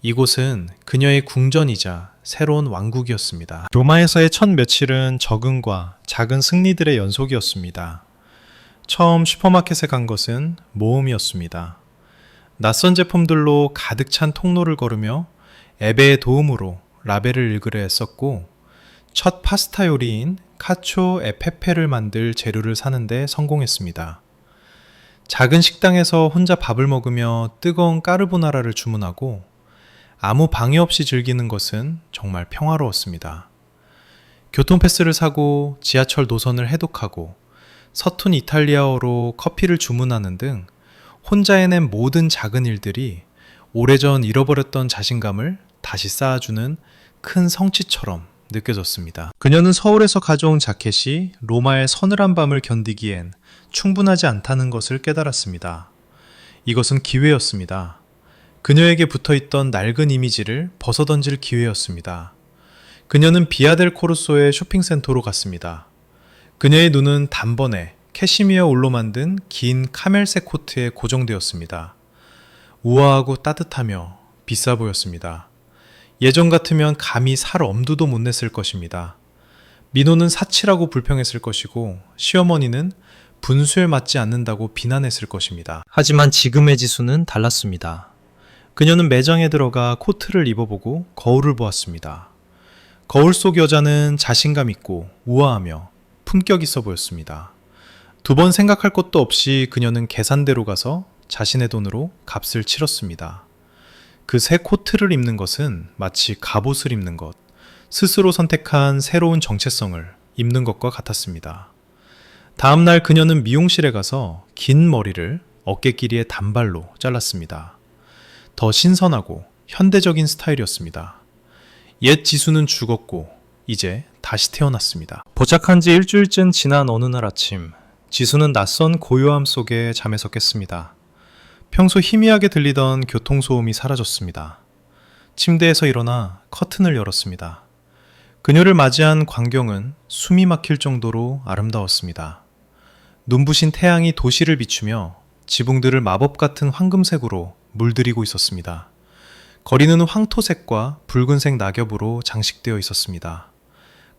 이곳은 그녀의 궁전이자 새로운 왕국이었습니다. 로마에서의 첫 며칠은 적응과 작은 승리들의 연속이었습니다. 처음 슈퍼마켓에 간 것은 모험이었습니다. 낯선 제품들로 가득 찬 통로를 걸으며 앱의 도움으로 라벨을 읽으려 했었고 첫 파스타 요리인 카초 에 페페를 만들 재료를 사는데 성공했습니다. 작은 식당에서 혼자 밥을 먹으며 뜨거운 까르보나라를 주문하고 아무 방해 없이 즐기는 것은 정말 평화로웠습니다. 교통패스를 사고 지하철 노선을 해독하고 서툰 이탈리아어로 커피를 주문하는 등 혼자 해낸 모든 작은 일들이 오래전 잃어버렸던 자신감을 다시 쌓아주는 큰 성취처럼 느껴졌습니다. 그녀는 서울에서 가져온 자켓이 로마의 서늘한 밤을 견디기엔 충분하지 않다는 것을 깨달았습니다. 이것은 기회였습니다. 그녀에게 붙어있던 낡은 이미지를 벗어던질 기회였습니다. 그녀는 비아델 코르소의 쇼핑센터로 갔습니다. 그녀의 눈은 단번에 캐시미어 울로 만든 긴 카멜색 코트에 고정되었습니다. 우아하고 따뜻하며 비싸 보였습니다. 예전 같으면 감히 살 엄두도 못 냈을 것입니다. 민호는 사치라고 불평했을 것이고 시어머니는 분수에 맞지 않는다고 비난했을 것입니다. 하지만 지금의 지수는 달랐습니다. 그녀는 매장에 들어가 코트를 입어보고 거울을 보았습니다. 거울 속 여자는 자신감 있고 우아하며 품격 있어 보였습니다. 두 번 생각할 것도 없이 그녀는 계산대로 가서 자신의 돈으로 값을 치렀습니다. 그 새 코트를 입는 것은 마치 갑옷을 입는 것, 스스로 선택한 새로운 정체성을 입는 것과 같았습니다. 다음 날 그녀는 미용실에 가서 긴 머리를 어깨 길이의 단발로 잘랐습니다. 더 신선하고 현대적인 스타일이었습니다. 옛 지수는 죽었고 이제 다시 태어났습니다. 도착한 지 일주일쯤 지난 어느 날 아침, 지수는 낯선 고요함 속에 잠에서 깼습니다. 평소 희미하게 들리던 교통소음이 사라졌습니다. 침대에서 일어나 커튼을 열었습니다. 그녀를 맞이한 광경은 숨이 막힐 정도로 아름다웠습니다. 눈부신 태양이 도시를 비추며 지붕들을 마법 같은 황금색으로 물들이고 있었습니다. 거리는 황토색과 붉은색 낙엽으로 장식되어 있었습니다.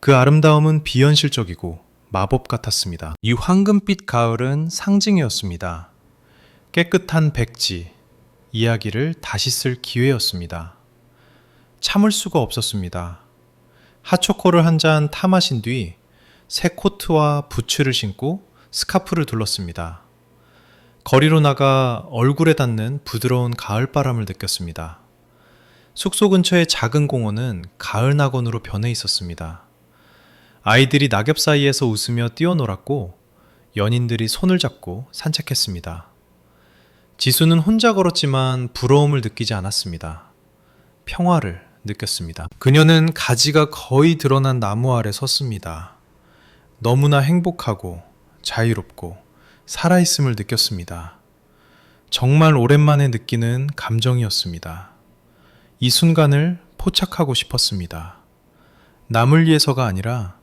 그 아름다움은 비현실적이고 마법 같았습니다. 이 황금빛 가을은 상징이었습니다. 깨끗한 백지, 이야기를 다시 쓸 기회였습니다. 참을 수가 없었습니다. 핫초코를 한 잔 타 마신 뒤 새 코트와 부츠를 신고 스카프를 둘렀습니다. 거리로 나가 얼굴에 닿는 부드러운 가을바람을 느꼈습니다. 숙소 근처의 작은 공원은 가을 낙원으로 변해 있었습니다. 아이들이 낙엽 사이에서 웃으며 뛰어놀았고 연인들이 손을 잡고 산책했습니다. 지수는 혼자 걸었지만 부러움을 느끼지 않았습니다. 평화를 느꼈습니다. 그녀는 가지가 거의 드러난 나무 아래 섰습니다. 너무나 행복하고 자유롭고 살아있음을 느꼈습니다. 정말 오랜만에 느끼는 감정이었습니다. 이 순간을 포착하고 싶었습니다. 남을 위해서가 아니라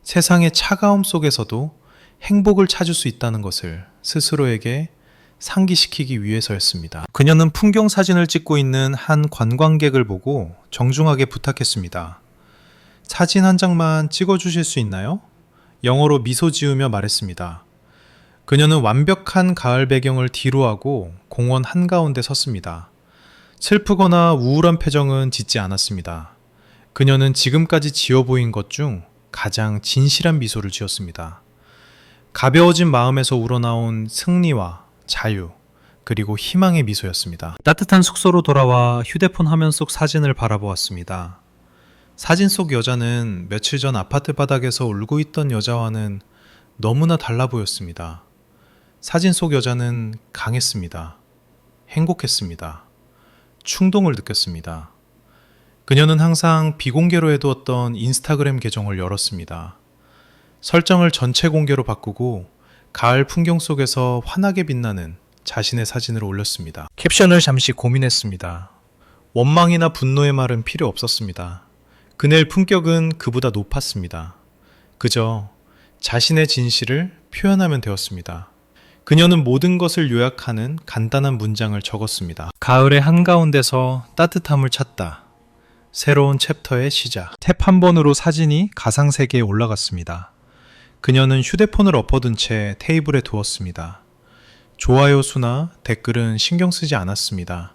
세상의 차가움 속에서도 행복을 찾을 수 있다는 것을 스스로에게 상기시키기 위해서였습니다. 그녀는 풍경 사진을 찍고 있는 한 관광객을 보고 정중하게 부탁했습니다. 사진 한 장만 찍어주실 수 있나요? 영어로 미소 지으며 말했습니다. 그녀는 완벽한 가을 배경을 뒤로하고 공원 한가운데 섰습니다. 슬프거나 우울한 표정은 짓지 않았습니다. 그녀는 지금까지 지어 보인 것 중 가장 진실한 미소를 지었습니다. 가벼워진 마음에서 우러나온 승리와 자유, 그리고 희망의 미소였습니다. 따뜻한 숙소로 돌아와 휴대폰 화면 속 사진을 바라보았습니다. 사진 속 여자는 며칠 전 아파트 바닥에서 울고 있던 여자와는 너무나 달라 보였습니다. 사진 속 여자는 강했습니다. 행복했습니다. 충동을 느꼈습니다. 그녀는 항상 비공개로 해두었던 인스타그램 계정을 열었습니다. 설정을 전체 공개로 바꾸고 가을 풍경 속에서 환하게 빛나는 자신의 사진을 올렸습니다. 캡션을 잠시 고민했습니다. 원망이나 분노의 말은 필요 없었습니다. 그녀의 품격은 그보다 높았습니다. 그저 자신의 진실을 표현하면 되었습니다. 그녀는 모든 것을 요약하는 간단한 문장을 적었습니다. 가을의 한가운데서 따뜻함을 찾다. 새로운 챕터의 시작. 탭 한 번으로 사진이 가상세계에 올라갔습니다. 그녀는 휴대폰을 엎어둔 채 테이블에 두었습니다. 좋아요 수나 댓글은 신경 쓰지 않았습니다.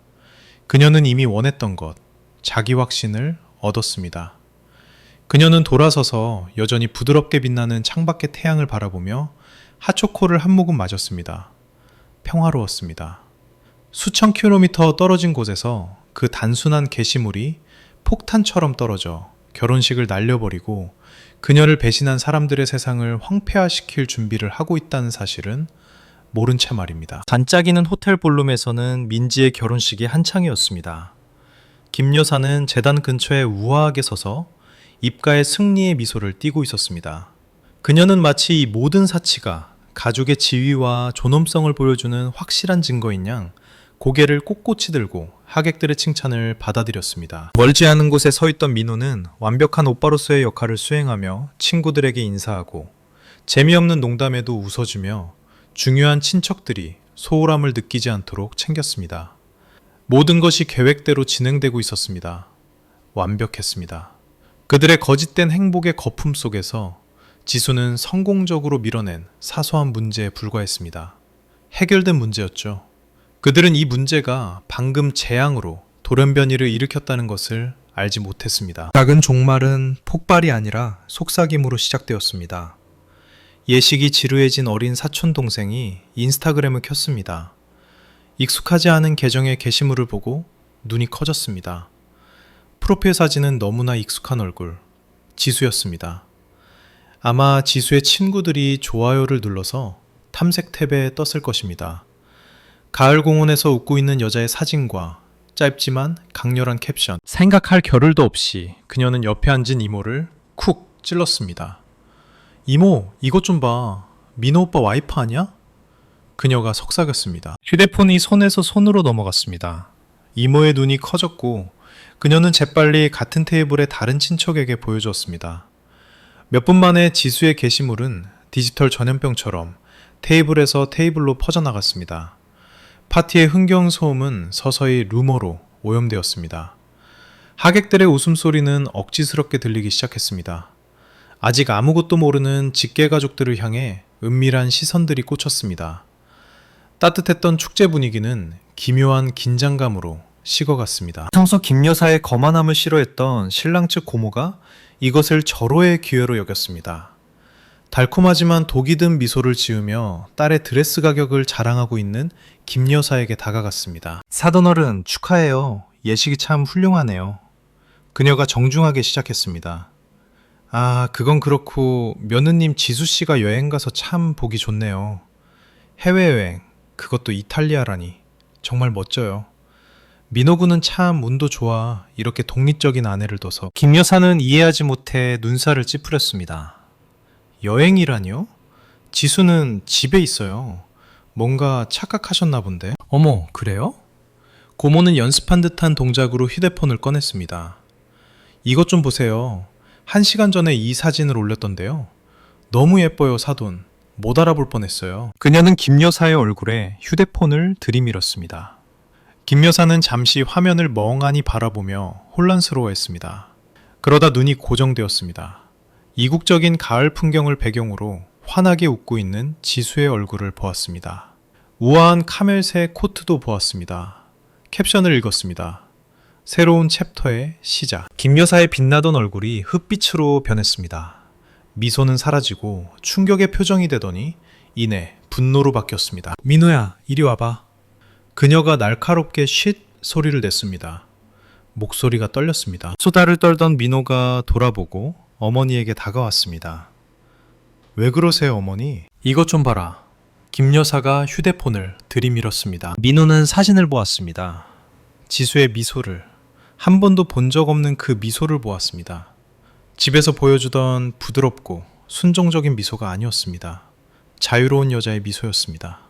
그녀는 이미 원했던 것, 자기 확신을 얻었습니다. 그녀는 돌아서서 여전히 부드럽게 빛나는 창밖의 태양을 바라보며 핫초코를 한 모금 마셨습니다. 평화로웠습니다. 수천 킬로미터 떨어진 곳에서 그 단순한 게시물이 폭탄처럼 떨어져 결혼식을 날려버리고 그녀를 배신한 사람들의 세상을 황폐화시킬 준비를 하고 있다는 사실은 모른 채 말입니다. 반짝이는 호텔 볼룸에서는 민지의 결혼식이 한창이었습니다. 김 여사는 재단 근처에 우아하게 서서 입가에 승리의 미소를 띠고 있었습니다. 그녀는 마치 이 모든 사치가 가족의 지위와 존엄성을 보여주는 확실한 증거인 양 고개를 꼿꼿이 들고 하객들의 칭찬을 받아들였습니다. 멀지 않은 곳에 서 있던 민호는 완벽한 오빠로서의 역할을 수행하며 친구들에게 인사하고 재미없는 농담에도 웃어주며 중요한 친척들이 소홀함을 느끼지 않도록 챙겼습니다. 모든 것이 계획대로 진행되고 있었습니다. 완벽했습니다. 그들의 거짓된 행복의 거품 속에서 지수는 성공적으로 밀어낸 사소한 문제에 불과했습니다. 해결된 문제였죠. 그들은 이 문제가 방금 재앙으로 돌연변이를 일으켰다는 것을 알지 못했습니다. 작은 종말은 폭발이 아니라 속삭임으로 시작되었습니다. 예식이 지루해진 어린 사촌 동생이 인스타그램을 켰습니다. 익숙하지 않은 계정의 게시물을 보고 눈이 커졌습니다. 프로필 사진은 너무나 익숙한 얼굴, 지수였습니다. 아마 지수의 친구들이 좋아요를 눌러서 탐색 탭에 떴을 것입니다. 가을 공원에서 웃고 있는 여자의 사진과 짧지만 강렬한 캡션. 생각할 겨를도 없이 그녀는 옆에 앉은 이모를 쿡 찔렀습니다. 이모, 이것 좀 봐. 민호 오빠 와이프 아니야? 그녀가 속삭였습니다. 휴대폰이 손에서 손으로 넘어갔습니다. 이모의 눈이 커졌고 그녀는 재빨리 같은 테이블의 다른 친척에게 보여주었습니다. 몇 분 만에 지수의 게시물은 디지털 전염병처럼 테이블에서 테이블로 퍼져나갔습니다. 파티의 흥겨운 소음은 서서히 루머로 오염되었습니다. 하객들의 웃음소리는 억지스럽게 들리기 시작했습니다. 아직 아무것도 모르는 직계 가족들을 향해 은밀한 시선들이 꽂혔습니다. 따뜻했던 축제 분위기는 기묘한 긴장감으로 식어갔습니다. 평소 김 여사의 거만함을 싫어했던 신랑 측 고모가 이것을 절호의 기회로 여겼습니다. 달콤하지만 독이 든 미소를 지으며 딸의 드레스 가격을 자랑하고 있는 김 여사에게 다가갔습니다. 사돈어른 축하해요. 예식이 참 훌륭하네요. 그녀가 정중하게 시작했습니다. 아, 그건 그렇고 며느님 지수씨가 여행 가서 참 보기 좋네요. 해외여행, 그것도 이탈리아라니 정말 멋져요. 민호군은 참 운도 좋아. 이렇게 독립적인 아내를 둬서. 김 여사는 이해하지 못해 눈살을 찌푸렸습니다. 여행이라니요? 지수는 집에 있어요. 뭔가 착각하셨나 본데. 어머, 그래요? 고모는 연습한 듯한 동작으로 휴대폰을 꺼냈습니다. 이것 좀 보세요. 1시간 전에 이 사진을 올렸던데요. 너무 예뻐요, 사돈. 못 알아볼 뻔했어요. 그녀는 김 여사의 얼굴에 휴대폰을 들이밀었습니다. 김 여사는 잠시 화면을 멍하니 바라보며 혼란스러워했습니다. 그러다 눈이 고정되었습니다. 이국적인 가을 풍경을 배경으로 환하게 웃고 있는 지수의 얼굴을 보았습니다. 우아한 카멜색 코트도 보았습니다. 캡션을 읽었습니다. 새로운 챕터의 시작. 김 여사의 빛나던 얼굴이 흑빛으로 변했습니다. 미소는 사라지고 충격의 표정이 되더니 이내 분노로 바뀌었습니다. 민호야, 이리 와봐. 그녀가 날카롭게 쉿 소리를 냈습니다. 목소리가 떨렸습니다. 수다를 떨던 민호가 돌아보고 어머니에게 다가왔습니다. 왜 그러세요, 어머니? 이것 좀 봐라. 김 여사가 휴대폰을 들이밀었습니다. 민호는 사진을 보았습니다. 지수의 미소를, 한 번도 본 적 없는 그 미소를 보았습니다. 집에서 보여주던 부드럽고 순종적인 미소가 아니었습니다. 자유로운 여자의 미소였습니다.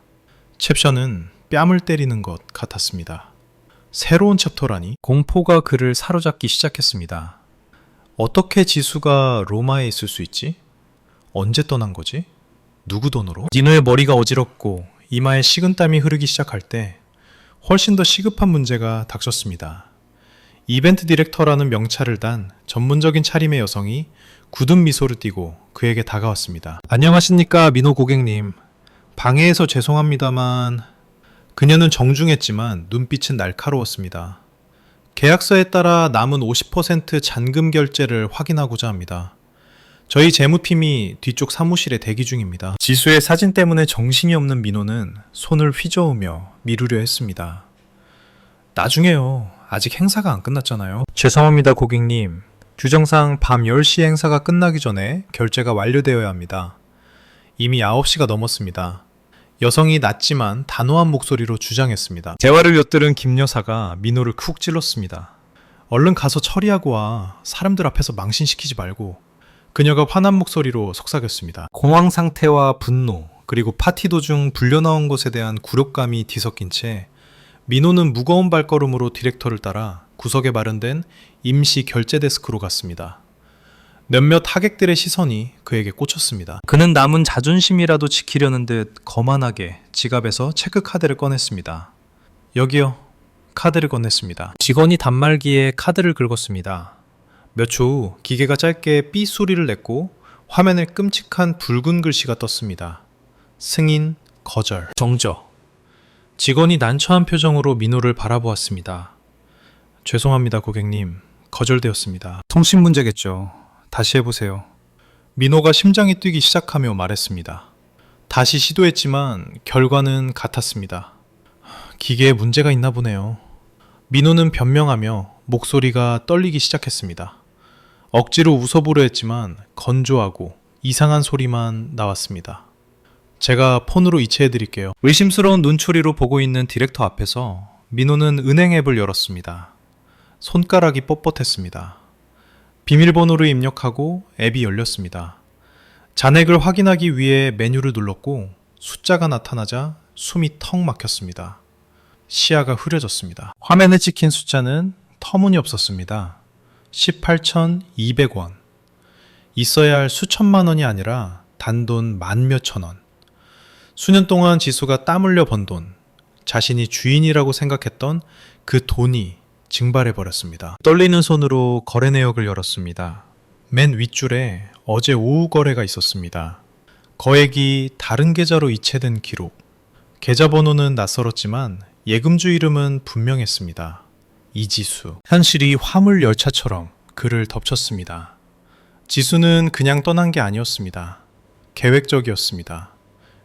캡션은 뺨을 때리는 것 같았습니다. 새로운 챕터라니? 공포가 그를 사로잡기 시작했습니다. 어떻게 지수가 로마에 있을 수 있지? 언제 떠난 거지? 누구 돈으로? 니노의 머리가 어지럽고 이마에 식은땀이 흐르기 시작할 때 훨씬 더 시급한 문제가 닥쳤습니다. 이벤트 디렉터라는 명찰을 단 전문적인 차림의 여성이 굳은 미소를 띠고 그에게 다가왔습니다. 안녕하십니까, 민호 고객님. 방해해서 죄송합니다만... 그녀는 정중했지만 눈빛은 날카로웠습니다. 계약서에 따라 남은 50% 잔금 결제를 확인하고자 합니다. 저희 재무팀이 뒤쪽 사무실에 대기 중입니다. 지수의 사진 때문에 정신이 없는 민호는 손을 휘저으며 미루려 했습니다. 나중에요. 아직 행사가 안 끝났잖아요. 죄송합니다, 고객님. 규정상 밤 10시 행사가 끝나기 전에 결제가 완료되어야 합니다. 이미 9시가 넘었습니다. 여성이 낮지만 단호한 목소리로 주장했습니다. 대화를 엿들은 김 여사가 민호를 쿡 찔렀습니다. 얼른 가서 처리하고 와. 사람들 앞에서 망신시키지 말고. 그녀가 화난 목소리로 속삭였습니다. 공황 상태와 분노, 그리고 파티 도중 불려나온 것에 대한 굴욕감이 뒤섞인 채 민호는 무거운 발걸음으로 디렉터를 따라 구석에 마련된 임시 결제 데스크로 갔습니다. 몇몇 하객들의 시선이 그에게 꽂혔습니다. 그는 남은 자존심이라도 지키려는 듯 거만하게 지갑에서 체크카드를 꺼냈습니다. 여기요. 카드를 건넸습니다. 직원이 단말기에 카드를 긁었습니다. 몇 초 후 기계가 짧게 삐 소리를 냈고 화면에 끔찍한 붉은 글씨가 떴습니다. 승인 거절. 정저. 직원이 난처한 표정으로 민호를 바라보았습니다. 죄송합니다, 고객님. 거절되었습니다. 통신 문제겠죠. 다시 해보세요. 민호가 심장이 뛰기 시작하며 말했습니다. 다시 시도했지만 결과는 같았습니다. 기계에 문제가 있나 보네요. 민호는 변명하며 목소리가 떨리기 시작했습니다. 억지로 웃어보려 했지만 건조하고 이상한 소리만 나왔습니다. 제가 폰으로 이체해드릴게요. 의심스러운 눈초리로 보고 있는 디렉터 앞에서 민호는 은행 앱을 열었습니다. 손가락이 뻣뻣했습니다. 비밀번호를 입력하고 앱이 열렸습니다. 잔액을 확인하기 위해 메뉴를 눌렀고 숫자가 나타나자 숨이 턱 막혔습니다. 시야가 흐려졌습니다. 화면에 찍힌 숫자는 터무니없었습니다. 18,200원. 있어야 할 수천만 원이 아니라 단돈 만 몇천 원. 수년 동안 지수가 땀 흘려 번 돈, 자신이 주인이라고 생각했던 그 돈이 증발해버렸습니다. 떨리는 손으로 거래 내역을 열었습니다. 맨 윗줄에 어제 오후 거래가 있었습니다. 거액이 다른 계좌로 이체된 기록. 계좌번호는 낯설었지만 예금주 이름은 분명했습니다. 이지수. 현실이 화물 열차처럼 그를 덮쳤습니다. 지수는 그냥 떠난 게 아니었습니다. 계획적이었습니다.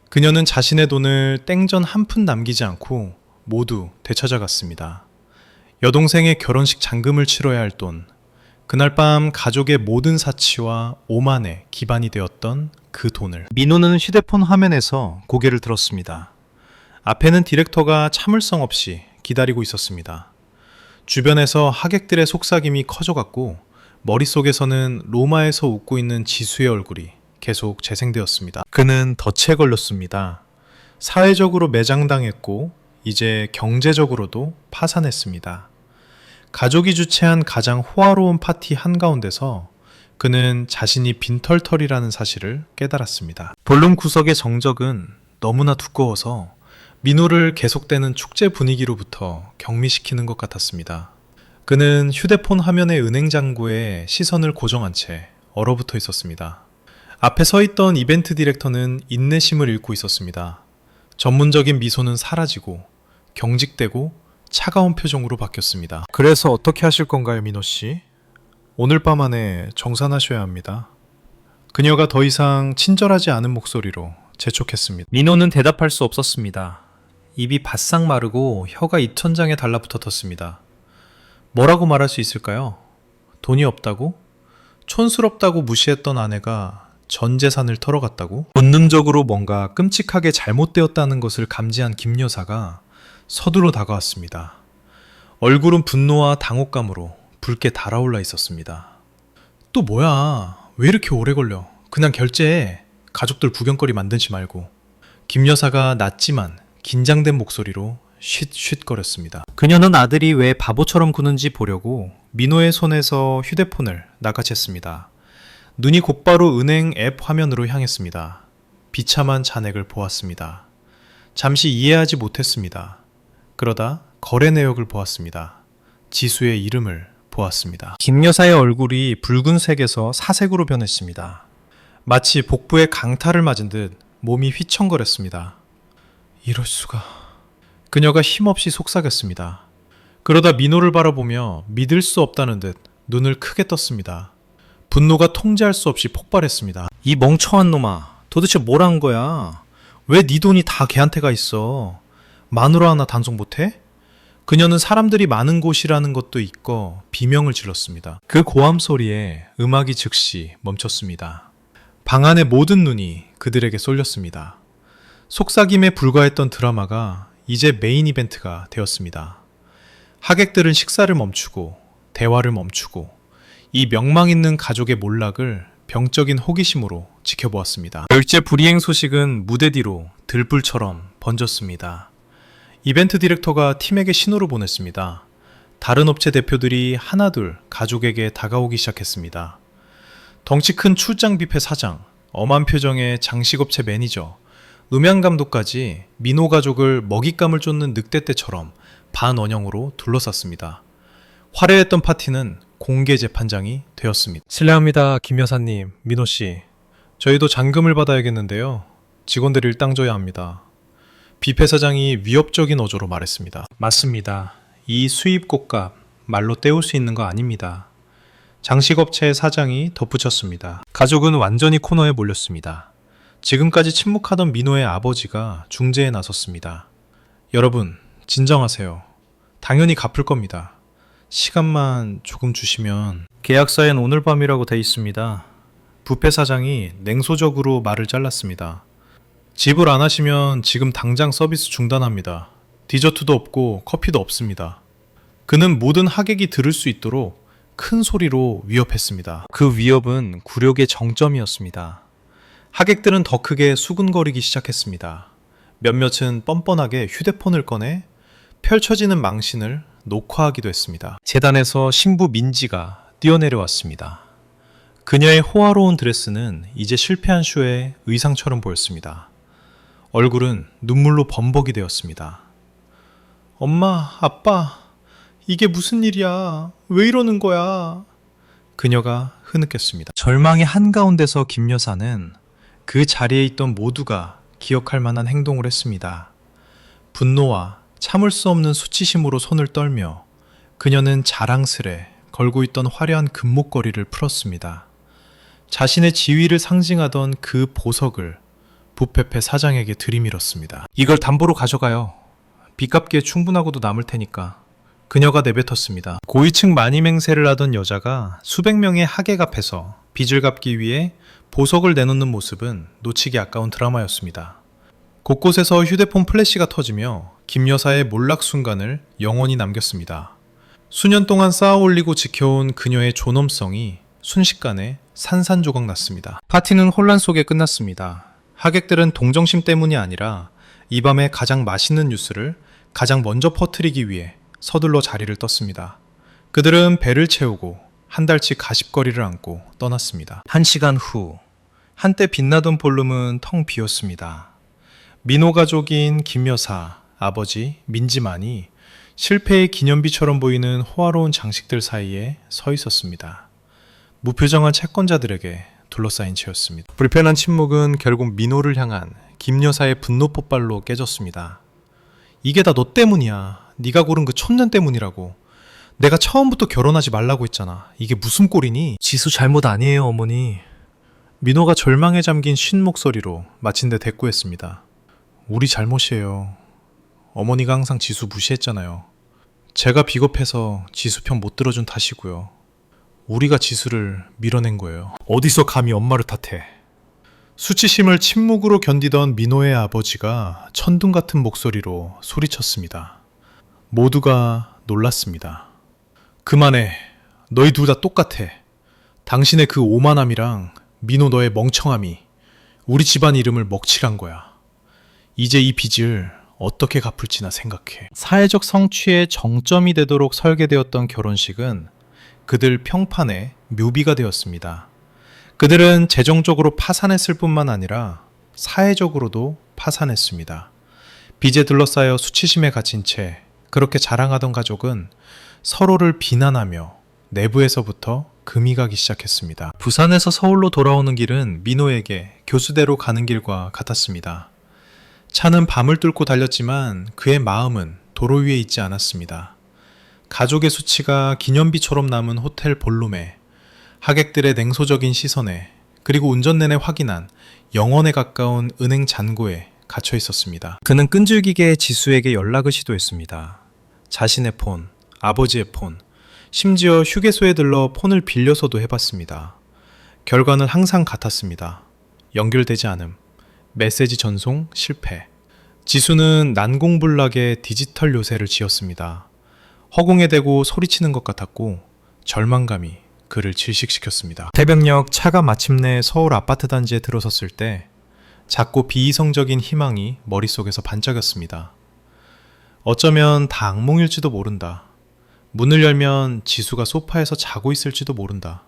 그녀는 자신의 돈을 땡전 한 푼 남기지 않고 모두 되찾아갔습니다. 여동생의 결혼식 잔금을 치러야 할 돈, 그날 밤 가족의 모든 사치와 오만의 기반이 되었던 그 돈을. 민호는 휴대폰 화면에서 고개를 들었습니다. 앞에는 디렉터가 참을성 없이 기다리고 있었습니다. 주변에서 하객들의 속삭임이 커져갔고 머릿속에서는 로마에서 웃고 있는 지수의 얼굴이 계속 재생되었습니다. 그는 덫에 걸렸습니다. 사회적으로 매장당했고 이제 경제적으로도 파산했습니다. 가족이 주최한 가장 호화로운 파티 한가운데서 그는 자신이 빈털털이라는 사실을 깨달았습니다. 볼룸 구석의 정적은 너무나 두꺼워서 민호를 계속되는 축제 분위기로부터 격리시키는 것 같았습니다. 그는 휴대폰 화면의 은행 잔고에 시선을 고정한 채 얼어붙어 있었습니다. 앞에 서 있던 이벤트 디렉터는 인내심을 잃고 있었습니다. 전문적인 미소는 사라지고 경직되고 차가운 표정으로 바뀌었습니다. 그래서 어떻게 하실 건가요, 민호 씨? 오늘 밤 안에 정산하셔야 합니다. 그녀가 더 이상 친절하지 않은 목소리로 재촉했습니다. 민호는 대답할 수 없었습니다. 입이 바싹 마르고 혀가 입천장에 달라붙었습니다. 뭐라고 말할 수 있을까요? 돈이 없다고? 촌스럽다고 무시했던 아내가 전 재산을 털어갔다고? 본능적으로 뭔가 끔찍하게 잘못되었다는 것을 감지한 김 여사가 서두로 다가왔습니다. 얼굴은 분노와 당혹감으로 붉게 달아올라 있었습니다. 또 뭐야? 왜 이렇게 오래 걸려? 그냥 결제해. 가족들 구경거리 만들지 말고. 김 여사가 낮지만 긴장된 목소리로 쉿쉿거렸습니다. 그녀는 아들이 왜 바보처럼 구는지 보려고 민호의 손에서 휴대폰을 낚아챘습니다. 눈이 곧바로 은행 앱 화면으로 향했습니다. 비참한 잔액을 보았습니다. 잠시 이해하지 못했습니다. 그러다 거래 내역을 보았습니다. 지수의 이름을 보았습니다. 김 여사의 얼굴이 붉은색에서 사색으로 변했습니다. 마치 복부에 강타를 맞은 듯 몸이 휘청거렸습니다. 이럴 수가. 그녀가 힘없이 속삭였습니다. 그러다 민호를 바라보며 믿을 수 없다는 듯 눈을 크게 떴습니다. 분노가 통제할 수 없이 폭발했습니다. 이 멍청한 놈아, 도대체 뭘 한 거야? 왜 네 돈이 다 걔한테 가 있어? 마누라 하나 단속 못해? 그녀는 사람들이 많은 곳이라는 것도 잊고 비명을 질렀습니다. 그 고함 소리에 음악이 즉시 멈췄습니다. 방 안의 모든 눈이 그들에게 쏠렸습니다. 속삭임에 불과했던 드라마가 이제 메인 이벤트가 되었습니다. 하객들은 식사를 멈추고 대화를 멈추고 이 명망 있는 가족의 몰락을 병적인 호기심으로 지켜보았습니다. 결제 불이행 소식은 무대 뒤로 들불처럼 번졌습니다. 이벤트 디렉터가 팀에게 신호를 보냈습니다. 다른 업체 대표들이 하나둘 가족에게 다가오기 시작했습니다. 덩치 큰 출장 뷔페 사장, 엄한 표정의 장식업체 매니저, 음향 감독까지 민호 가족을 먹잇감을 쫓는 늑대떼처럼 반원형으로 둘러쌌습니다. 화려했던 파티는 공개 재판장이 되었습니다. 실례합니다, 김 여사님, 민호 씨. 저희도 잔금을 받아야겠는데요. 직원들 일당 줘야 합니다. 뷔페 사장이 위협적인 어조로 말했습니다. 맞습니다. 이 수입 꽃값 말로 때울 수 있는 거 아닙니다. 장식업체의 사장이 덧붙였습니다. 가족은 완전히 코너에 몰렸습니다. 지금까지 침묵하던 민호의 아버지가 중재에 나섰습니다. 여러분, 진정하세요. 당연히 갚을 겁니다. 시간만 조금 주시면. 계약서엔 오늘 밤이라고 돼 있습니다. 뷔페 사장이 냉소적으로 말을 잘랐습니다. 지불 안 하시면 지금 당장 서비스 중단합니다. 디저트도 없고 커피도 없습니다. 그는 모든 하객이 들을 수 있도록 큰 소리로 위협했습니다. 그 위협은 굴욕의 정점이었습니다. 하객들은 더 크게 수군거리기 시작했습니다. 몇몇은 뻔뻔하게 휴대폰을 꺼내 펼쳐지는 망신을 녹화하기도 했습니다. 재단에서 신부 민지가 뛰어내려왔습니다. 그녀의 호화로운 드레스는 이제 실패한 쇼의 의상처럼 보였습니다. 얼굴은 눈물로 범벅이 되었습니다. 엄마, 아빠, 이게 무슨 일이야? 왜 이러는 거야? 그녀가 흐느꼈습니다. 절망의 한가운데서 김 여사는 그 자리에 있던 모두가 기억할 만한 행동을 했습니다. 분노와 참을 수 없는 수치심으로 손을 떨며 그녀는 자랑스레 걸고 있던 화려한 금목걸이를 풀었습니다. 자신의 지위를 상징하던 그 보석을 뷔페페 사장에게 들이밀었습니다. 이걸 담보로 가져가요. 빚 갚기에 충분하고도 남을 테니까. 그녀가 내뱉었습니다. 고위층 만임행세를 하던 여자가 수백 명의 하객 앞에서 빚을 갚기 위해 보석을 내놓는 모습은 놓치기 아까운 드라마였습니다. 곳곳에서 휴대폰 플래시가 터지며 김 여사의 몰락 순간을 영원히 남겼습니다. 수년 동안 쌓아 올리고 지켜온 그녀의 존엄성이 순식간에 산산조각 났습니다. 파티는 혼란 속에 끝났습니다. 하객들은 동정심 때문이 아니라 이 밤에 가장 맛있는 뉴스를 가장 먼저 퍼뜨리기 위해 서둘러 자리를 떴습니다. 그들은 배를 채우고 한 달치 가십거리를 안고 떠났습니다. 1시간 후 한때 빛나던 볼룸은 텅 비었습니다. 민호 가족인 김 여사, 아버지 민지만이 실패의 기념비처럼 보이는 호화로운 장식들 사이에 서 있었습니다. 무표정한 채권자들에게 둘러싸인 채였습니다. 불편한 침묵은 결국 민호를 향한 김 여사의 분노 폭발로 깨졌습니다. 이게 다 너 때문이야. 네가 고른 그 촌년 때문이라고. 내가 처음부터 결혼하지 말라고 했잖아. 이게 무슨 꼴이니? 지수 잘못 아니에요, 어머니. 민호가 절망에 잠긴 쉰 목소리로 마침내 대꾸했습니다. 우리 잘못이에요. 어머니가 항상 지수 무시했잖아요. 제가 비겁해서 지수 편 못 들어준 탓이고요. 우리가 지수를 밀어낸 거예요. 어디서 감히 엄마를 탓해. 수치심을 침묵으로 견디던 민호의 아버지가 천둥 같은 목소리로 소리쳤습니다. 모두가 놀랐습니다. 그만해. 너희 둘 다 똑같아. 당신의 그 오만함이랑 민호 너의 멍청함이 우리 집안 이름을 먹칠한 거야. 이제 이 빚을 어떻게 갚을지나 생각해. 사회적 성취의 정점이 되도록 설계되었던 결혼식은 그들 평판의 묘비가 되었습니다. 그들은 재정적으로 파산했을 뿐만 아니라 사회적으로도 파산했습니다. 빚에 둘러싸여 수치심에 갇힌 채 그렇게 자랑하던 가족은 서로를 비난하며 내부에서부터 금이 가기 시작했습니다. 부산에서 서울로 돌아오는 길은 민호에게 교수대로 가는 길과 같았습니다. 차는 밤을 뚫고 달렸지만 그의 마음은 도로 위에 있지 않았습니다. 가족의 수치가 기념비처럼 남은 호텔 볼룸에, 하객들의 냉소적인 시선에, 그리고 운전 내내 확인한 영원에 가까운 은행 잔고에 갇혀 있었습니다. 그는 끈질기게 지수에게 연락을 시도했습니다. 자신의 폰, 아버지의 폰, 심지어 휴게소에 들러 폰을 빌려서도 해봤습니다. 결과는 항상 같았습니다. 연결되지 않음, 메시지 전송 실패. 지수는 난공불락의 디지털 요새를 지었습니다. 허공에 대고 소리치는 것 같았고 절망감이 그를 질식시켰습니다. 태백역 차가 마침내 서울 아파트 단지에 들어섰을 때 작고 비이성적인 희망이 머릿속에서 반짝였습니다. 어쩌면 다 악몽일지도 모른다. 문을 열면 지수가 소파에서 자고 있을지도 모른다.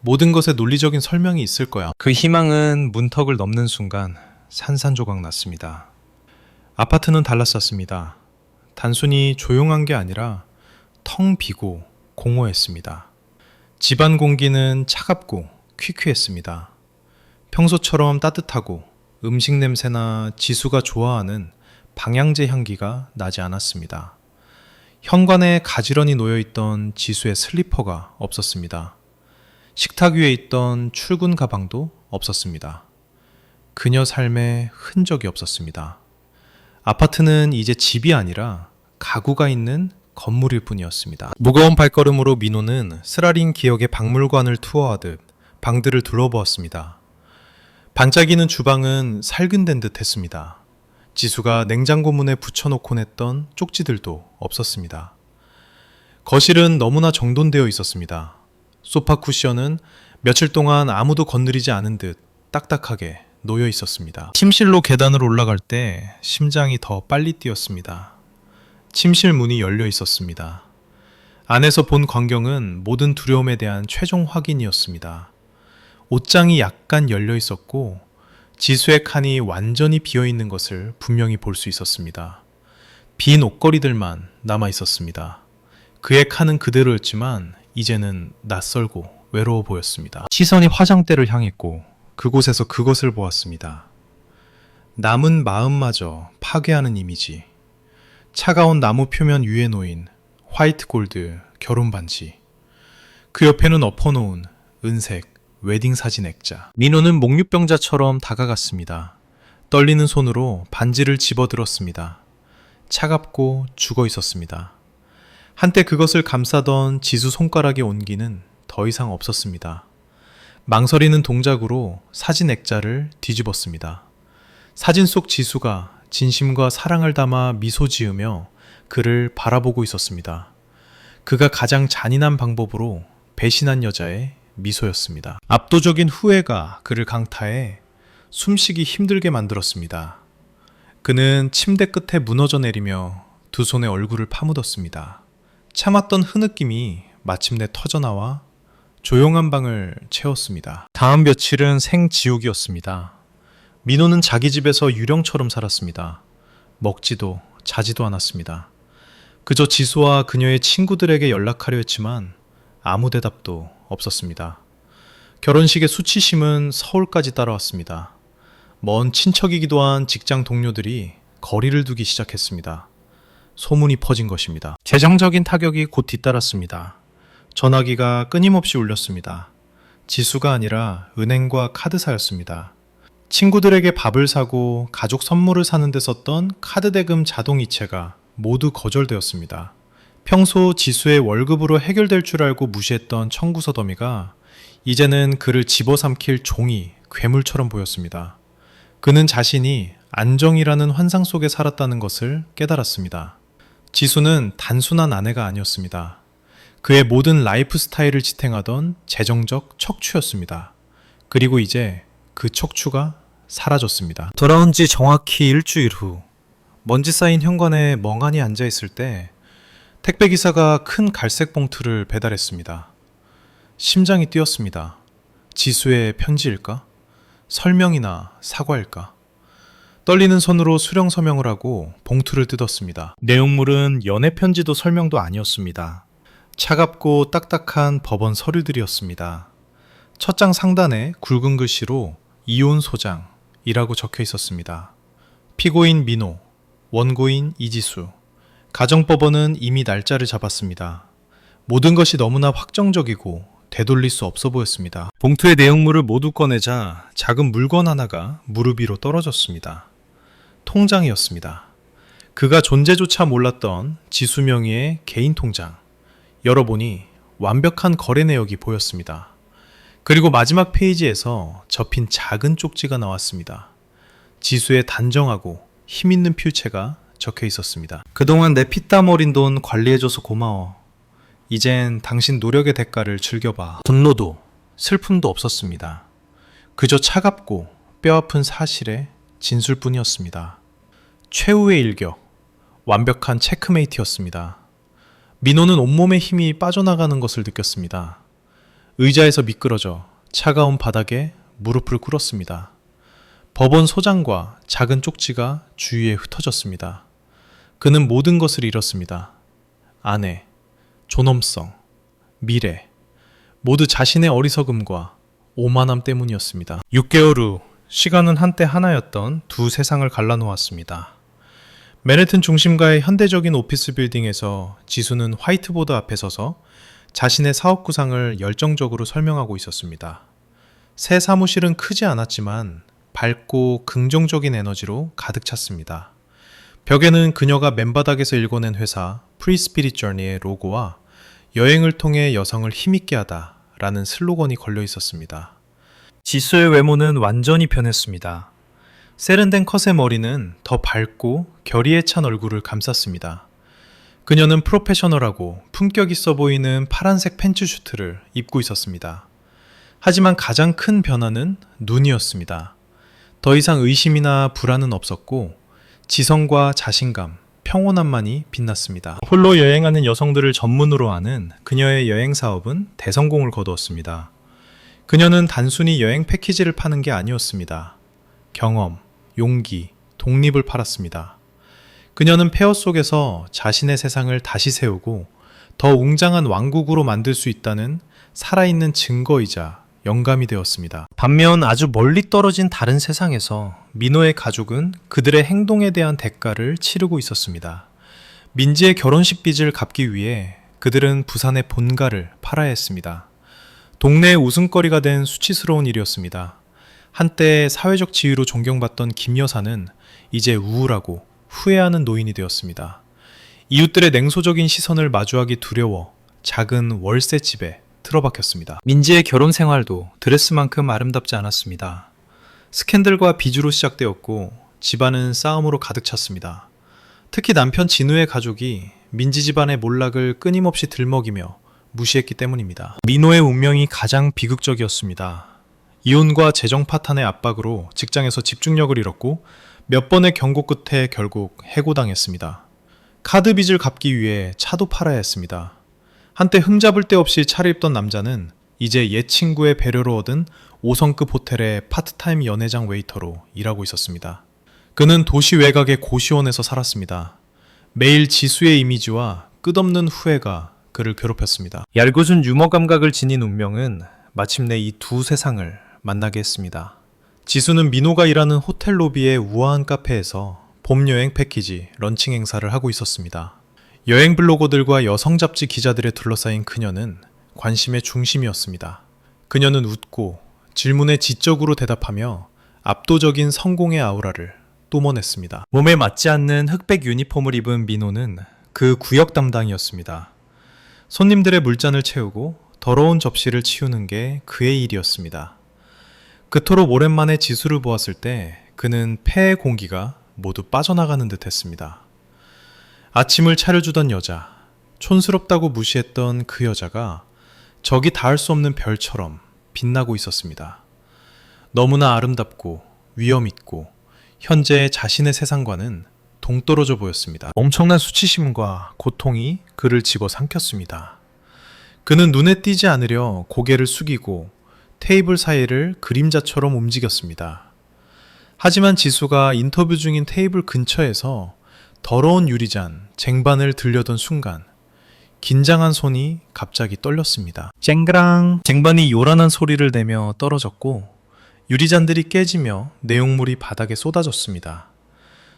모든 것에 논리적인 설명이 있을 거야. 그 희망은 문턱을 넘는 순간 산산조각 났습니다. 아파트는 달랐었습니다. 단순히 조용한 게 아니라 텅 비고 공허했습니다. 집안 공기는 차갑고 퀴퀴했습니다. 평소처럼 따뜻하고 음식 냄새나 지수가 좋아하는 방향제 향기가 나지 않았습니다. 현관에 가지런히 놓여있던 지수의 슬리퍼가 없었습니다. 식탁 위에 있던 출근 가방도 없었습니다. 그녀 삶에 흔적이 없었습니다. 아파트는 이제 집이 아니라 가구가 있는 건물일 뿐이었습니다. 무거운 발걸음으로 민호는 쓰라린 기억의 박물관을 투어하듯 방들을 둘러보았습니다. 반짝이는 주방은 살균된 듯 했습니다. 지수가 냉장고 문에 붙여놓곤 했던 쪽지들도 없었습니다. 거실은 너무나 정돈되어 있었습니다. 소파 쿠션은 며칠 동안 아무도 건드리지 않은 듯 딱딱하게 놓여 있었습니다. 침실로 계단을 올라갈 때 심장이 더 빨리 뛰었습니다. 침실 문이 열려 있었습니다. 안에서 본 광경은 모든 두려움에 대한 최종 확인이었습니다. 옷장이 약간 열려 있었고 지수의 칸이 완전히 비어 있는 것을 분명히 볼 수 있었습니다. 빈 옷걸이들만 남아 있었습니다. 그의 칸은 그대로였지만 이제는 낯설고 외로워 보였습니다. 시선이 화장대를 향했고 그곳에서 그것을 보았습니다. 남은 마음마저 파괴하는 이미지. 차가운 나무 표면 위에 놓인 화이트 골드 결혼 반지. 그 옆에는 엎어놓은 은색 웨딩 사진 액자. 민호는 목류병자처럼 다가갔습니다. 떨리는 손으로 반지를 집어들었습니다. 차갑고 죽어 있었습니다. 한때 그것을 감싸던 지수 손가락의 온기는 더 이상 없었습니다. 망설이는 동작으로 사진 액자를 뒤집었습니다. 사진 속 지수가 진심과 사랑을 담아 미소 지으며 그를 바라보고 있었습니다. 그가 가장 잔인한 방법으로 배신한 여자의 미소였습니다. 압도적인 후회가 그를 강타해 숨쉬기 힘들게 만들었습니다. 그는 침대 끝에 무너져 내리며 두 손에 얼굴을 파묻었습니다. 참았던 흐느낌이 마침내 터져나와 조용한 방을 채웠습니다. 다음 며칠은 생지옥이었습니다. 민호는 자기 집에서 유령처럼 살았습니다. 먹지도 자지도 않았습니다. 그저 지수와 그녀의 친구들에게 연락하려 했지만 아무 대답도 없었습니다. 결혼식의 수치심은 서울까지 따라왔습니다. 먼 친척이기도 한 직장 동료들이 거리를 두기 시작했습니다. 소문이 퍼진 것입니다. 재정적인 타격이 곧 뒤따랐습니다. 전화기가 끊임없이 울렸습니다. 지수가 아니라 은행과 카드사였습니다. 친구들에게 밥을 사고 가족 선물을 사는 데 썼던 카드 대금 자동이체가 모두 거절되었습니다. 평소 지수의 월급으로 해결될 줄 알고 무시했던 청구서 더미가 이제는 그를 집어삼킬 종이 괴물처럼 보였습니다. 그는 자신이 안정이라는 환상 속에 살았다는 것을 깨달았습니다. 지수는 단순한 아내가 아니었습니다. 그의 모든 라이프 스타일을 지탱하던 재정적 척추였습니다. 그리고 이제 그 척추가 사라졌습니다. 돌아온 지 정확히 일주일 후 먼지 쌓인 현관에 멍하니 앉아있을 때 택배기사가 큰 갈색 봉투를 배달했습니다. 심장이 뛰었습니다. 지수의 편지일까? 설명이나 사과일까? 떨리는 손으로 수령 서명을 하고 봉투를 뜯었습니다. 내용물은 연애 편지도 설명도 아니었습니다. 차갑고 딱딱한 법원 서류들이었습니다. 첫 장 상단에 굵은 글씨로 이혼 소장이라고 적혀 있었습니다. 피고인 민호, 원고인 이지수, 가정법원은 이미 날짜를 잡았습니다. 모든 것이 너무나 확정적이고 되돌릴 수 없어 보였습니다. 봉투의 내용물을 모두 꺼내자 작은 물건 하나가 무릎 위로 떨어졌습니다. 통장이었습니다. 그가 존재조차 몰랐던 지수 명의의 개인 통장. 열어보니 완벽한 거래 내역이 보였습니다. 그리고 마지막 페이지에서 접힌 작은 쪽지가 나왔습니다. 지수의 단정하고 힘있는 필체가 적혀 있었습니다. 그동안 내 피땀 어린 돈 관리해줘서 고마워. 이젠 당신 노력의 대가를 즐겨봐. 분노도 슬픔도 없었습니다. 그저 차갑고 뼈아픈 사실의 진술뿐이었습니다. 최후의 일격. 완벽한 체크메이트였습니다. 민호는 온몸에 힘이 빠져나가는 것을 느꼈습니다. 의자에서 미끄러져 차가운 바닥에 무릎을 꿇었습니다. 법원 소장과 작은 쪽지가 주위에 흩어졌습니다. 그는 모든 것을 잃었습니다. 아내, 존엄성, 미래, 모두 자신의 어리석음과 오만함 때문이었습니다. 6개월 후 시간은 한때 하나였던 두 세상을 갈라놓았습니다. 맨해튼 중심가의 현대적인 오피스 빌딩에서 지수는 화이트보드 앞에 서서 자신의 사업 구상을 열정적으로 설명하고 있었습니다. 새 사무실은 크지 않았지만 밝고 긍정적인 에너지로 가득 찼습니다. 벽에는 그녀가 맨바닥에서 읽어낸 회사 프리스피릿 저니의 로고와 여행을 통해 여성을 힘있게 하다 라는 슬로건이 걸려 있었습니다. 지수의 외모는 완전히 변했습니다. 세련된 컷의 머리는 더 밝고 결의에 찬 얼굴을 감쌌습니다. 그녀는 프로페셔널하고 품격 있어 보이는 파란색 팬츠 슈트를 입고 있었습니다. 하지만 가장 큰 변화는 눈이었습니다. 더 이상 의심이나 불안은 없었고 지성과 자신감, 평온함만이 빛났습니다. 홀로 여행하는 여성들을 전문으로 하는 그녀의 여행 사업은 대성공을 거두었습니다. 그녀는 단순히 여행 패키지를 파는 게 아니었습니다. 경험, 용기, 독립을 팔았습니다. 그녀는 폐허 속에서 자신의 세상을 다시 세우고 더 웅장한 왕국으로 만들 수 있다는 살아있는 증거이자 영감이 되었습니다. 반면 아주 멀리 떨어진 다른 세상에서 민호의 가족은 그들의 행동에 대한 대가를 치르고 있었습니다. 민지의 결혼식 빚을 갚기 위해 그들은 부산의 본가를 팔아야 했습니다. 동네의 웃음거리가 된 수치스러운 일이었습니다. 한때 사회적 지위로 존경받던 김 여사는 이제 우울하고 후회하는 노인이 되었습니다. 이웃들의 냉소적인 시선을 마주하기 두려워 작은 월세집에 틀어박혔습니다. 민지의 결혼 생활도 드레스만큼 아름답지 않았습니다. 스캔들과 비주로 시작되었고 집안은 싸움으로 가득 찼습니다. 특히 남편 진우의 가족이 민지 집안의 몰락을 끊임없이 들먹이며 무시했기 때문입니다. 민호의 운명이 가장 비극적이었습니다. 이혼과 재정 파탄의 압박으로 직장에서 집중력을 잃었고 몇 번의 경고 끝에 결국 해고당했습니다. 카드 빚을 갚기 위해 차도 팔아야 했습니다. 한때 흠잡을 데 없이 차려입던 남자는 이제 옛 친구의 배려로 얻은 5성급 호텔의 파트타임 연회장 웨이터로 일하고 있었습니다. 그는 도시 외곽의 고시원에서 살았습니다. 매일 지수의 이미지와 끝없는 후회가 그를 괴롭혔습니다. 얄궂은 유머 감각을 지닌 운명은 마침내 이 두 세상을 만나게 했습니다. 지수는 민호가 일하는 호텔 로비의 우아한 카페에서 봄 여행 패키지 런칭 행사를 하고 있었습니다. 여행 블로거들과 여성 잡지 기자들에 둘러싸인 그녀는 관심의 중심이었습니다. 그녀는 웃고 질문에 지적으로 대답하며 압도적인 성공의 아우라를 뿜어냈습니다. 몸에 맞지 않는 흑백 유니폼을 입은 민호는 그 구역 담당이었습니다. 손님들의 물잔을 채우고 더러운 접시를 치우는 게 그의 일이었습니다. 그토록 오랜만에 지수를 보았을 때 그는 폐의 공기가 모두 빠져나가는 듯 했습니다. 아침을 차려주던 여자, 촌스럽다고 무시했던 그 여자가 적이 닿을 수 없는 별처럼 빛나고 있었습니다. 너무나 아름답고 위엄있고 현재 자신의 세상과는 동떨어져 보였습니다. 엄청난 수치심과 고통이 그를 집어삼켰습니다. 그는 눈에 띄지 않으려 고개를 숙이고 테이블 사이를 그림자처럼 움직였습니다. 하지만 지수가 인터뷰 중인 테이블 근처에서 더러운 유리잔, 쟁반을 들려던 순간 긴장한 손이 갑자기 떨렸습니다. 쨍그랑! 쟁반이 요란한 소리를 내며 떨어졌고 유리잔들이 깨지며 내용물이 바닥에 쏟아졌습니다.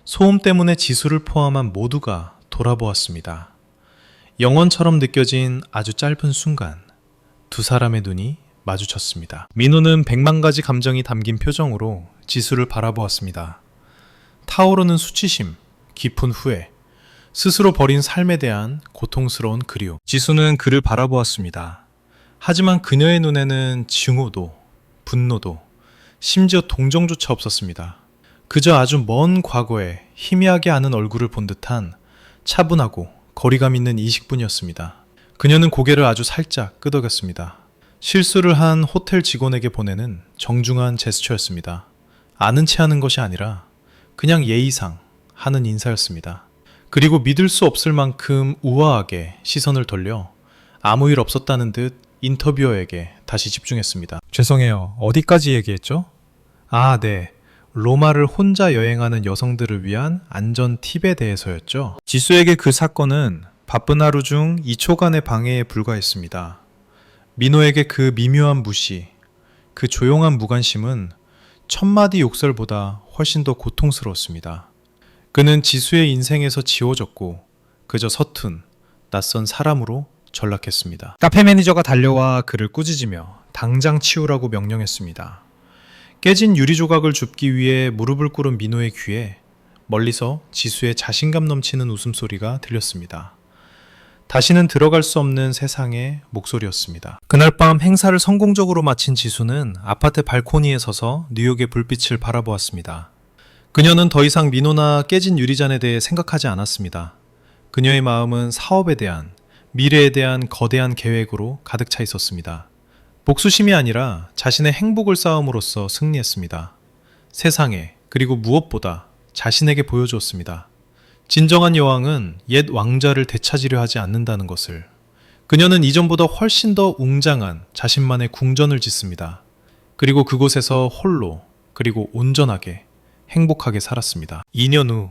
소음 때문에 지수를 포함한 모두가 돌아보았습니다. 영원처럼 느껴진 아주 짧은 순간 두 사람의 눈이 마주쳤습니다. 민호는 100만 가지 감정이 담긴 표정으로 지수를 바라보았습니다. 타오르는 수치심, 깊은 후회, 스스로 버린 삶에 대한 고통스러운 그리움. 지수는 그를 바라보았습니다. 하지만 그녀의 눈에는 증오도, 분노도, 심지어 동정조차 없었습니다. 그저 아주 먼 과거에 희미하게 아는 얼굴을 본 듯한 차분하고 거리감 있는 이식뿐이었습니다. 그녀는 고개를 아주 살짝 끄덕였습니다. 실수를 한 호텔 직원에게 보내는 정중한 제스처였습니다. 아는 체 하는 것이 아니라 그냥 예의상 하는 인사였습니다. 그리고 믿을 수 없을 만큼 우아하게 시선을 돌려 아무 일 없었다는 듯 인터뷰어에게 다시 집중했습니다. 죄송해요. 어디까지 얘기했죠? 아, 네. 로마를 혼자 여행하는 여성들을 위한 안전 팁에 대해서였죠. 지수에게 그 사건은 바쁜 하루 중 2초간의 방해에 불과했습니다. 민호에게 그 미묘한 무시, 그 조용한 무관심은 천마디 욕설보다 훨씬 더 고통스러웠습니다. 그는 지수의 인생에서 지워졌고 그저 서툰, 낯선 사람으로 전락했습니다. 카페 매니저가 달려와 그를 꾸짖으며 당장 치우라고 명령했습니다. 깨진 유리 조각을 줍기 위해 무릎을 꿇은 민호의 귀에 멀리서 지수의 자신감 넘치는 웃음소리가 들렸습니다. 다시는 들어갈 수 없는 세상의 목소리였습니다. 그날 밤 행사를 성공적으로 마친 지수는 아파트 발코니에 서서 뉴욕의 불빛을 바라보았습니다. 그녀는 더 이상 민호나 깨진 유리잔에 대해 생각하지 않았습니다. 그녀의 마음은 사업에 대한, 미래에 대한 거대한 계획으로 가득 차 있었습니다. 복수심이 아니라 자신의 행복을 쌓음으로써 승리했습니다. 세상에, 그리고 무엇보다 자신에게 보여주었습니다. 진정한 여왕은 옛 왕자를 되찾으려 하지 않는다는 것을. 그녀는 이전보다 훨씬 더 웅장한 자신만의 궁전을 짓습니다. 그리고 그곳에서 홀로, 그리고 온전하게, 행복하게 살았습니다. 2년 후,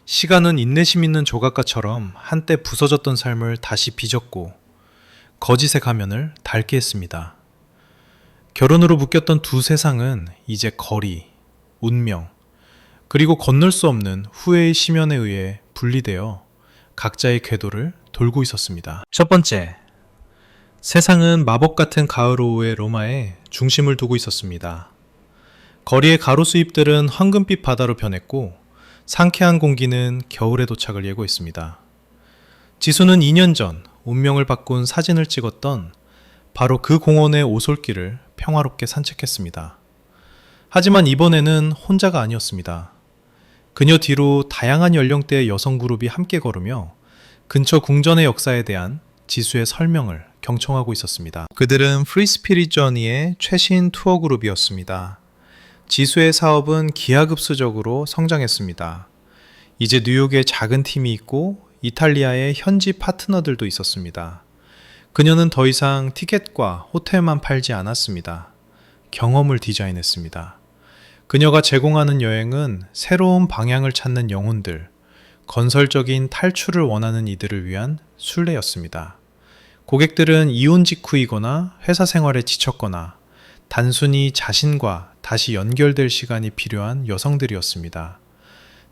시간은 인내심 있는 조각가처럼 한때 부서졌던 삶을 다시 빚었고 거짓의 가면을 닳게 했습니다. 결혼으로 묶였던 두 세상은 이제 거리, 운명, 그리고 건널 수 없는 후회의 심연에 의해 분리되어 각자의 궤도를 돌고 있었습니다. 첫 번째, 세상은 마법 같은 가을 오후의 로마에 중심을 두고 있었습니다. 거리의 가로수잎들은 황금빛 바다로 변했고 상쾌한 공기는 겨울의 도착을 예고했습니다. 지수는 2년 전 운명을 바꾼 사진을 찍었던 바로 그 공원의 오솔길을 평화롭게 산책했습니다. 하지만 이번에는 혼자가 아니었습니다. 그녀 뒤로 다양한 연령대의 여성 그룹이 함께 걸으며 근처 궁전의 역사에 대한 지수의 설명을 경청하고 있었습니다. 그들은 프리스피릿 저니의 최신 투어 그룹이었습니다. 지수의 사업은 기하급수적으로 성장했습니다. 이제 뉴욕에 작은 팀이 있고 이탈리아의 현지 파트너들도 있었습니다. 그녀는 더 이상 티켓과 호텔만 팔지 않았습니다. 경험을 디자인했습니다. 그녀가 제공하는 여행은 새로운 방향을 찾는 영혼들, 건설적인 탈출을 원하는 이들을 위한 순례였습니다. 고객들은 이혼 직후이거나 회사 생활에 지쳤거나 단순히 자신과 다시 연결될 시간이 필요한 여성들이었습니다.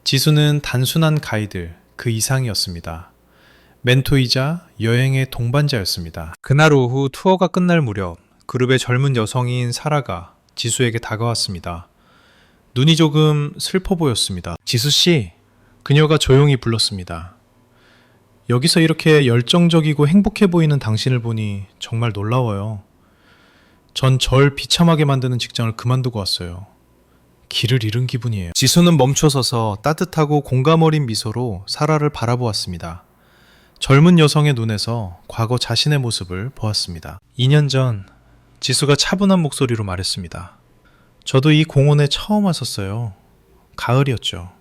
지수는 단순한 가이드, 그 이상이었습니다. 멘토이자 여행의 동반자였습니다. 그날 오후 투어가 끝날 무렵 그룹의 젊은 여성인 사라가 지수에게 다가왔습니다. 눈이 조금 슬퍼 보였습니다. 지수씨, 그녀가 조용히 불렀습니다. 여기서 이렇게 열정적이고 행복해 보이는 당신을 보니 정말 놀라워요. 전 절 비참하게 만드는 직장을 그만두고 왔어요. 길을 잃은 기분이에요. 지수는 멈춰서서 따뜻하고 공감 어린 미소로 사라를 바라보았습니다. 젊은 여성의 눈에서 과거 자신의 모습을 보았습니다. 2년 전 지수가 차분한 목소리로 말했습니다. 저도 이 공원에 처음 왔었어요. 가을이었죠.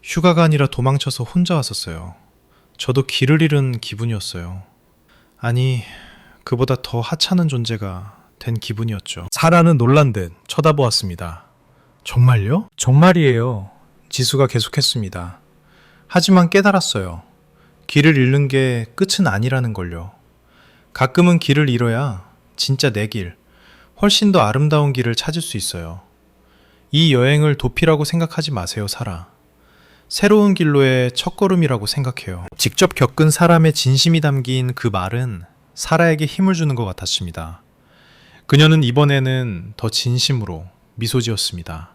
휴가가 아니라 도망쳐서 혼자 왔었어요. 저도 길을 잃은 기분이었어요. 아니, 그보다 더 하찮은 존재가 된 기분이었죠. 사라는 놀란 듯 쳐다보았습니다. 정말요? 정말이에요. 지수가 계속했습니다. 하지만 깨달았어요. 길을 잃는 게 끝은 아니라는 걸요. 가끔은 길을 잃어야 진짜 내 길, 훨씬 더 아름다운 길을 찾을 수 있어요. 이 여행을 도피라고 생각하지 마세요, 사라. 새로운 길로의 첫걸음이라고 생각해요. 직접 겪은 사람의 진심이 담긴 그 말은 사라에게 힘을 주는 것 같았습니다. 그녀는 이번에는 더 진심으로 미소 지었습니다.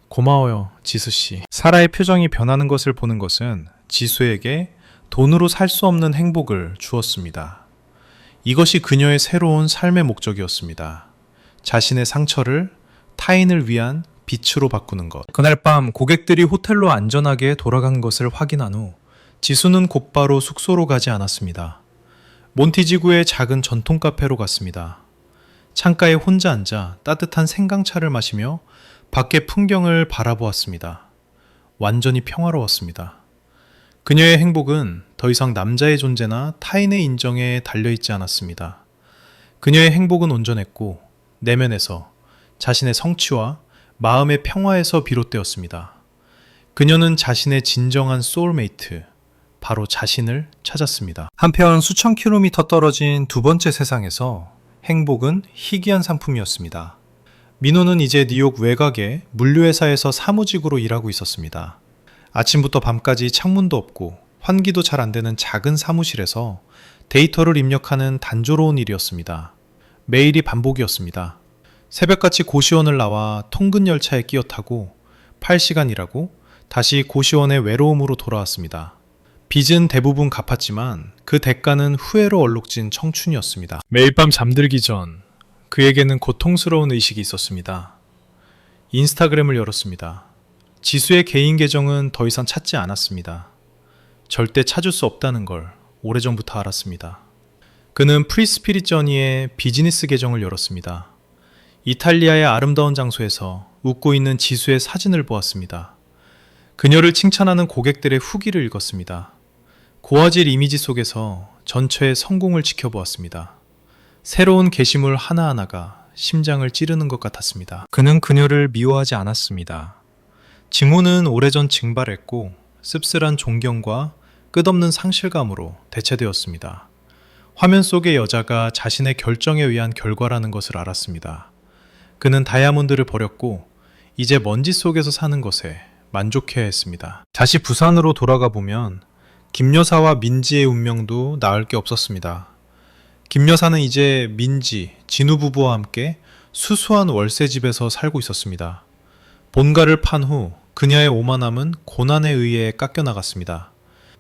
고마워요, 지수씨. 사라의 표정이 변하는 것을 보는 것은 지수에게 돈으로 살 수 없는 행복을 주었습니다. 이것이 그녀의 새로운 삶의 목적이었습니다. 자신의 상처를 타인을 위한 빛으로 바꾸는 것. 그날 밤 고객들이 호텔로 안전하게 돌아간 것을 확인한 후 지수는 곧바로 숙소로 가지 않았습니다. 몬티지구의 작은 전통 카페로 갔습니다. 창가에 혼자 앉아 따뜻한 생강차를 마시며 밖의 풍경을 바라보았습니다. 완전히 평화로웠습니다. 그녀의 행복은 더 이상 남자의 존재나 타인의 인정에 달려있지 않았습니다. 그녀의 행복은 온전했고 내면에서 자신의 성취와 마음의 평화에서 비롯되었습니다. 그녀는 자신의 진정한 소울메이트, 바로 자신을 찾았습니다. 한편 수천 킬로미터 떨어진 두 번째 세상에서 행복은 희귀한 상품이었습니다. 민호는 이제 뉴욕 외곽의 물류회사에서 사무직으로 일하고 있었습니다. 아침부터 밤까지 창문도 없고 환기도 잘 안 되는 작은 사무실에서 데이터를 입력하는 단조로운 일이었습니다. 매일이 반복이었습니다. 새벽같이 고시원을 나와 통근 열차에 끼어 타고 8시간 일하고 다시 고시원의 외로움으로 돌아왔습니다. 빚은 대부분 갚았지만 그 대가는 후회로 얼룩진 청춘이었습니다. 매일 밤 잠들기 전 그에게는 고통스러운 의식이 있었습니다. 인스타그램을 열었습니다. 지수의 개인 계정은 더 이상 찾지 않았습니다. 절대 찾을 수 없다는 걸 오래전부터 알았습니다. 그는 프리스피릿 저니의 비즈니스 계정을 열었습니다. 이탈리아의 아름다운 장소에서 웃고 있는 지수의 사진을 보았습니다. 그녀를 칭찬하는 고객들의 후기를 읽었습니다. 고화질 이미지 속에서 전처의 성공을 지켜보았습니다. 새로운 게시물 하나하나가 심장을 찌르는 것 같았습니다. 그는 그녀를 미워하지 않았습니다. 증오는 오래전 증발했고 씁쓸한 존경과 끝없는 상실감으로 대체되었습니다. 화면 속의 여자가 자신의 결정에 의한 결과라는 것을 알았습니다. 그는 다이아몬드를 버렸고 이제 먼지 속에서 사는 것에 만족해야 했습니다. 다시 부산으로 돌아가 보면 김 여사와 민지의 운명도 나을 게 없었습니다. 김 여사는 이제 민지, 진우 부부와 함께 수수한 월세집에서 살고 있었습니다. 본가를 판 후 그녀의 오만함은 고난에 의해 깎여나갔습니다.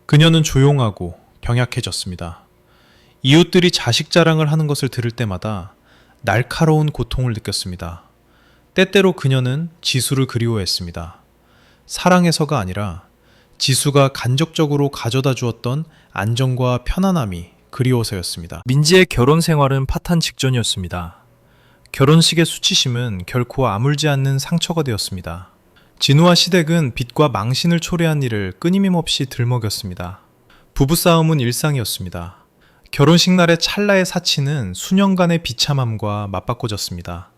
그녀는 조용하고 병약해졌습니다. 이웃들이 자식 자랑을 하는 것을 들을 때마다 날카로운 고통을 느꼈습니다. 때때로 그녀는 지수를 그리워했습니다. 사랑해서가 아니라 지수가 간접적으로 가져다 주었던 안정과 편안함이 그리워서였습니다. 민지의 결혼 생활은 파탄 직전이었습니다. 결혼식의 수치심은 결코 아물지 않는 상처가 되었습니다. 진우와 시댁은 빚과 망신을 초래한 일을 끊임없이 들먹였습니다. 부부싸움은 일상이었습니다. 결혼식 날의 찰나의 사치는 수년간의 비참함과 맞바꿔졌습니다.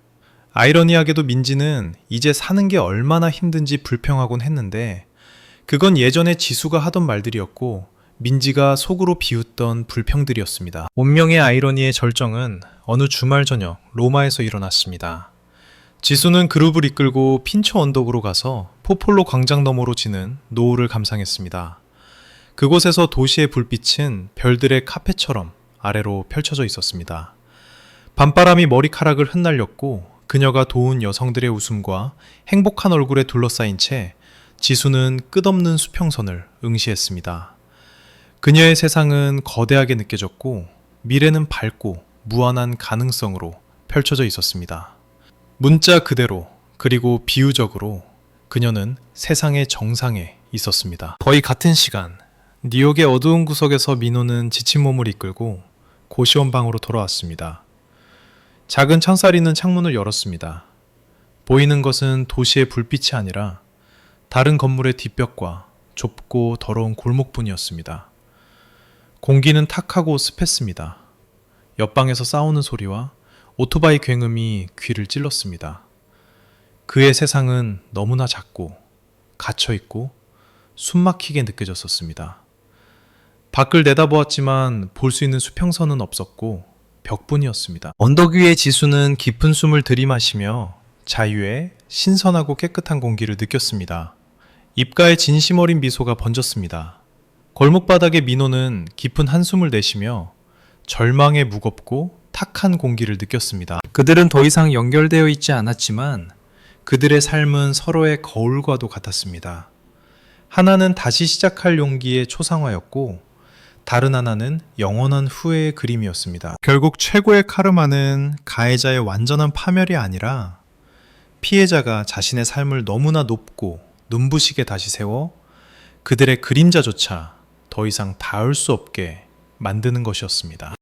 아이러니하게도 민지는 이제 사는 게 얼마나 힘든지 불평하곤 했는데 그건 예전에 지수가 하던 말들이었고 민지가 속으로 비웃던 불평들이었습니다. 운명의 아이러니의 절정은 어느 주말 저녁 로마에서 일어났습니다. 지수는 그룹을 이끌고 핀처 언덕으로 가서 포폴로 광장 너머로 지는 노을을 감상했습니다. 그곳에서 도시의 불빛은 별들의 카페처럼 아래로 펼쳐져 있었습니다. 밤바람이 머리카락을 흩날렸고 그녀가 도운 여성들의 웃음과 행복한 얼굴에 둘러싸인 채 지수는 끝없는 수평선을 응시했습니다. 그녀의 세상은 거대하게 느껴졌고 미래는 밝고 무한한 가능성으로 펼쳐져 있었습니다. 문자 그대로 그리고 비유적으로 그녀는 세상의 정상에 있었습니다. 거의 같은 시간 뉴욕의 어두운 구석에서 민호는 지친 몸을 이끌고 고시원 방으로 돌아왔습니다. 작은 창살이는 창문을 열었습니다. 보이는 것은 도시의 불빛이 아니라 다른 건물의 뒷벽과 좁고 더러운 골목뿐이었습니다. 공기는 탁하고 습했습니다. 옆방에서 싸우는 소리와 오토바이 굉음이 귀를 찔렀습니다. 그의 세상은 너무나 작고 갇혀있고 숨막히게 느껴졌었습니다. 밖을 내다보았지만 볼 수 있는 수평선은 없었고 벽뿐이었습니다. 언덕 위의 지수는 깊은 숨을 들이마시며 자유의 신선하고 깨끗한 공기를 느꼈습니다. 입가에 진심 어린 미소가 번졌습니다. 골목바닥의 민호는 깊은 한숨을 내쉬며 절망의 무겁고 탁한 공기를 느꼈습니다. 그들은 더 이상 연결되어 있지 않았지만 그들의 삶은 서로의 거울과도 같았습니다. 하나는 다시 시작할 용기의 초상화였고 다른 하나는 영원한 후회의 그림이었습니다. 결국 최고의 카르마는 가해자의 완전한 파멸이 아니라 피해자가 자신의 삶을 너무나 높고 눈부시게 다시 세워 그들의 그림자조차 더 이상 닿을 수 없게 만드는 것이었습니다.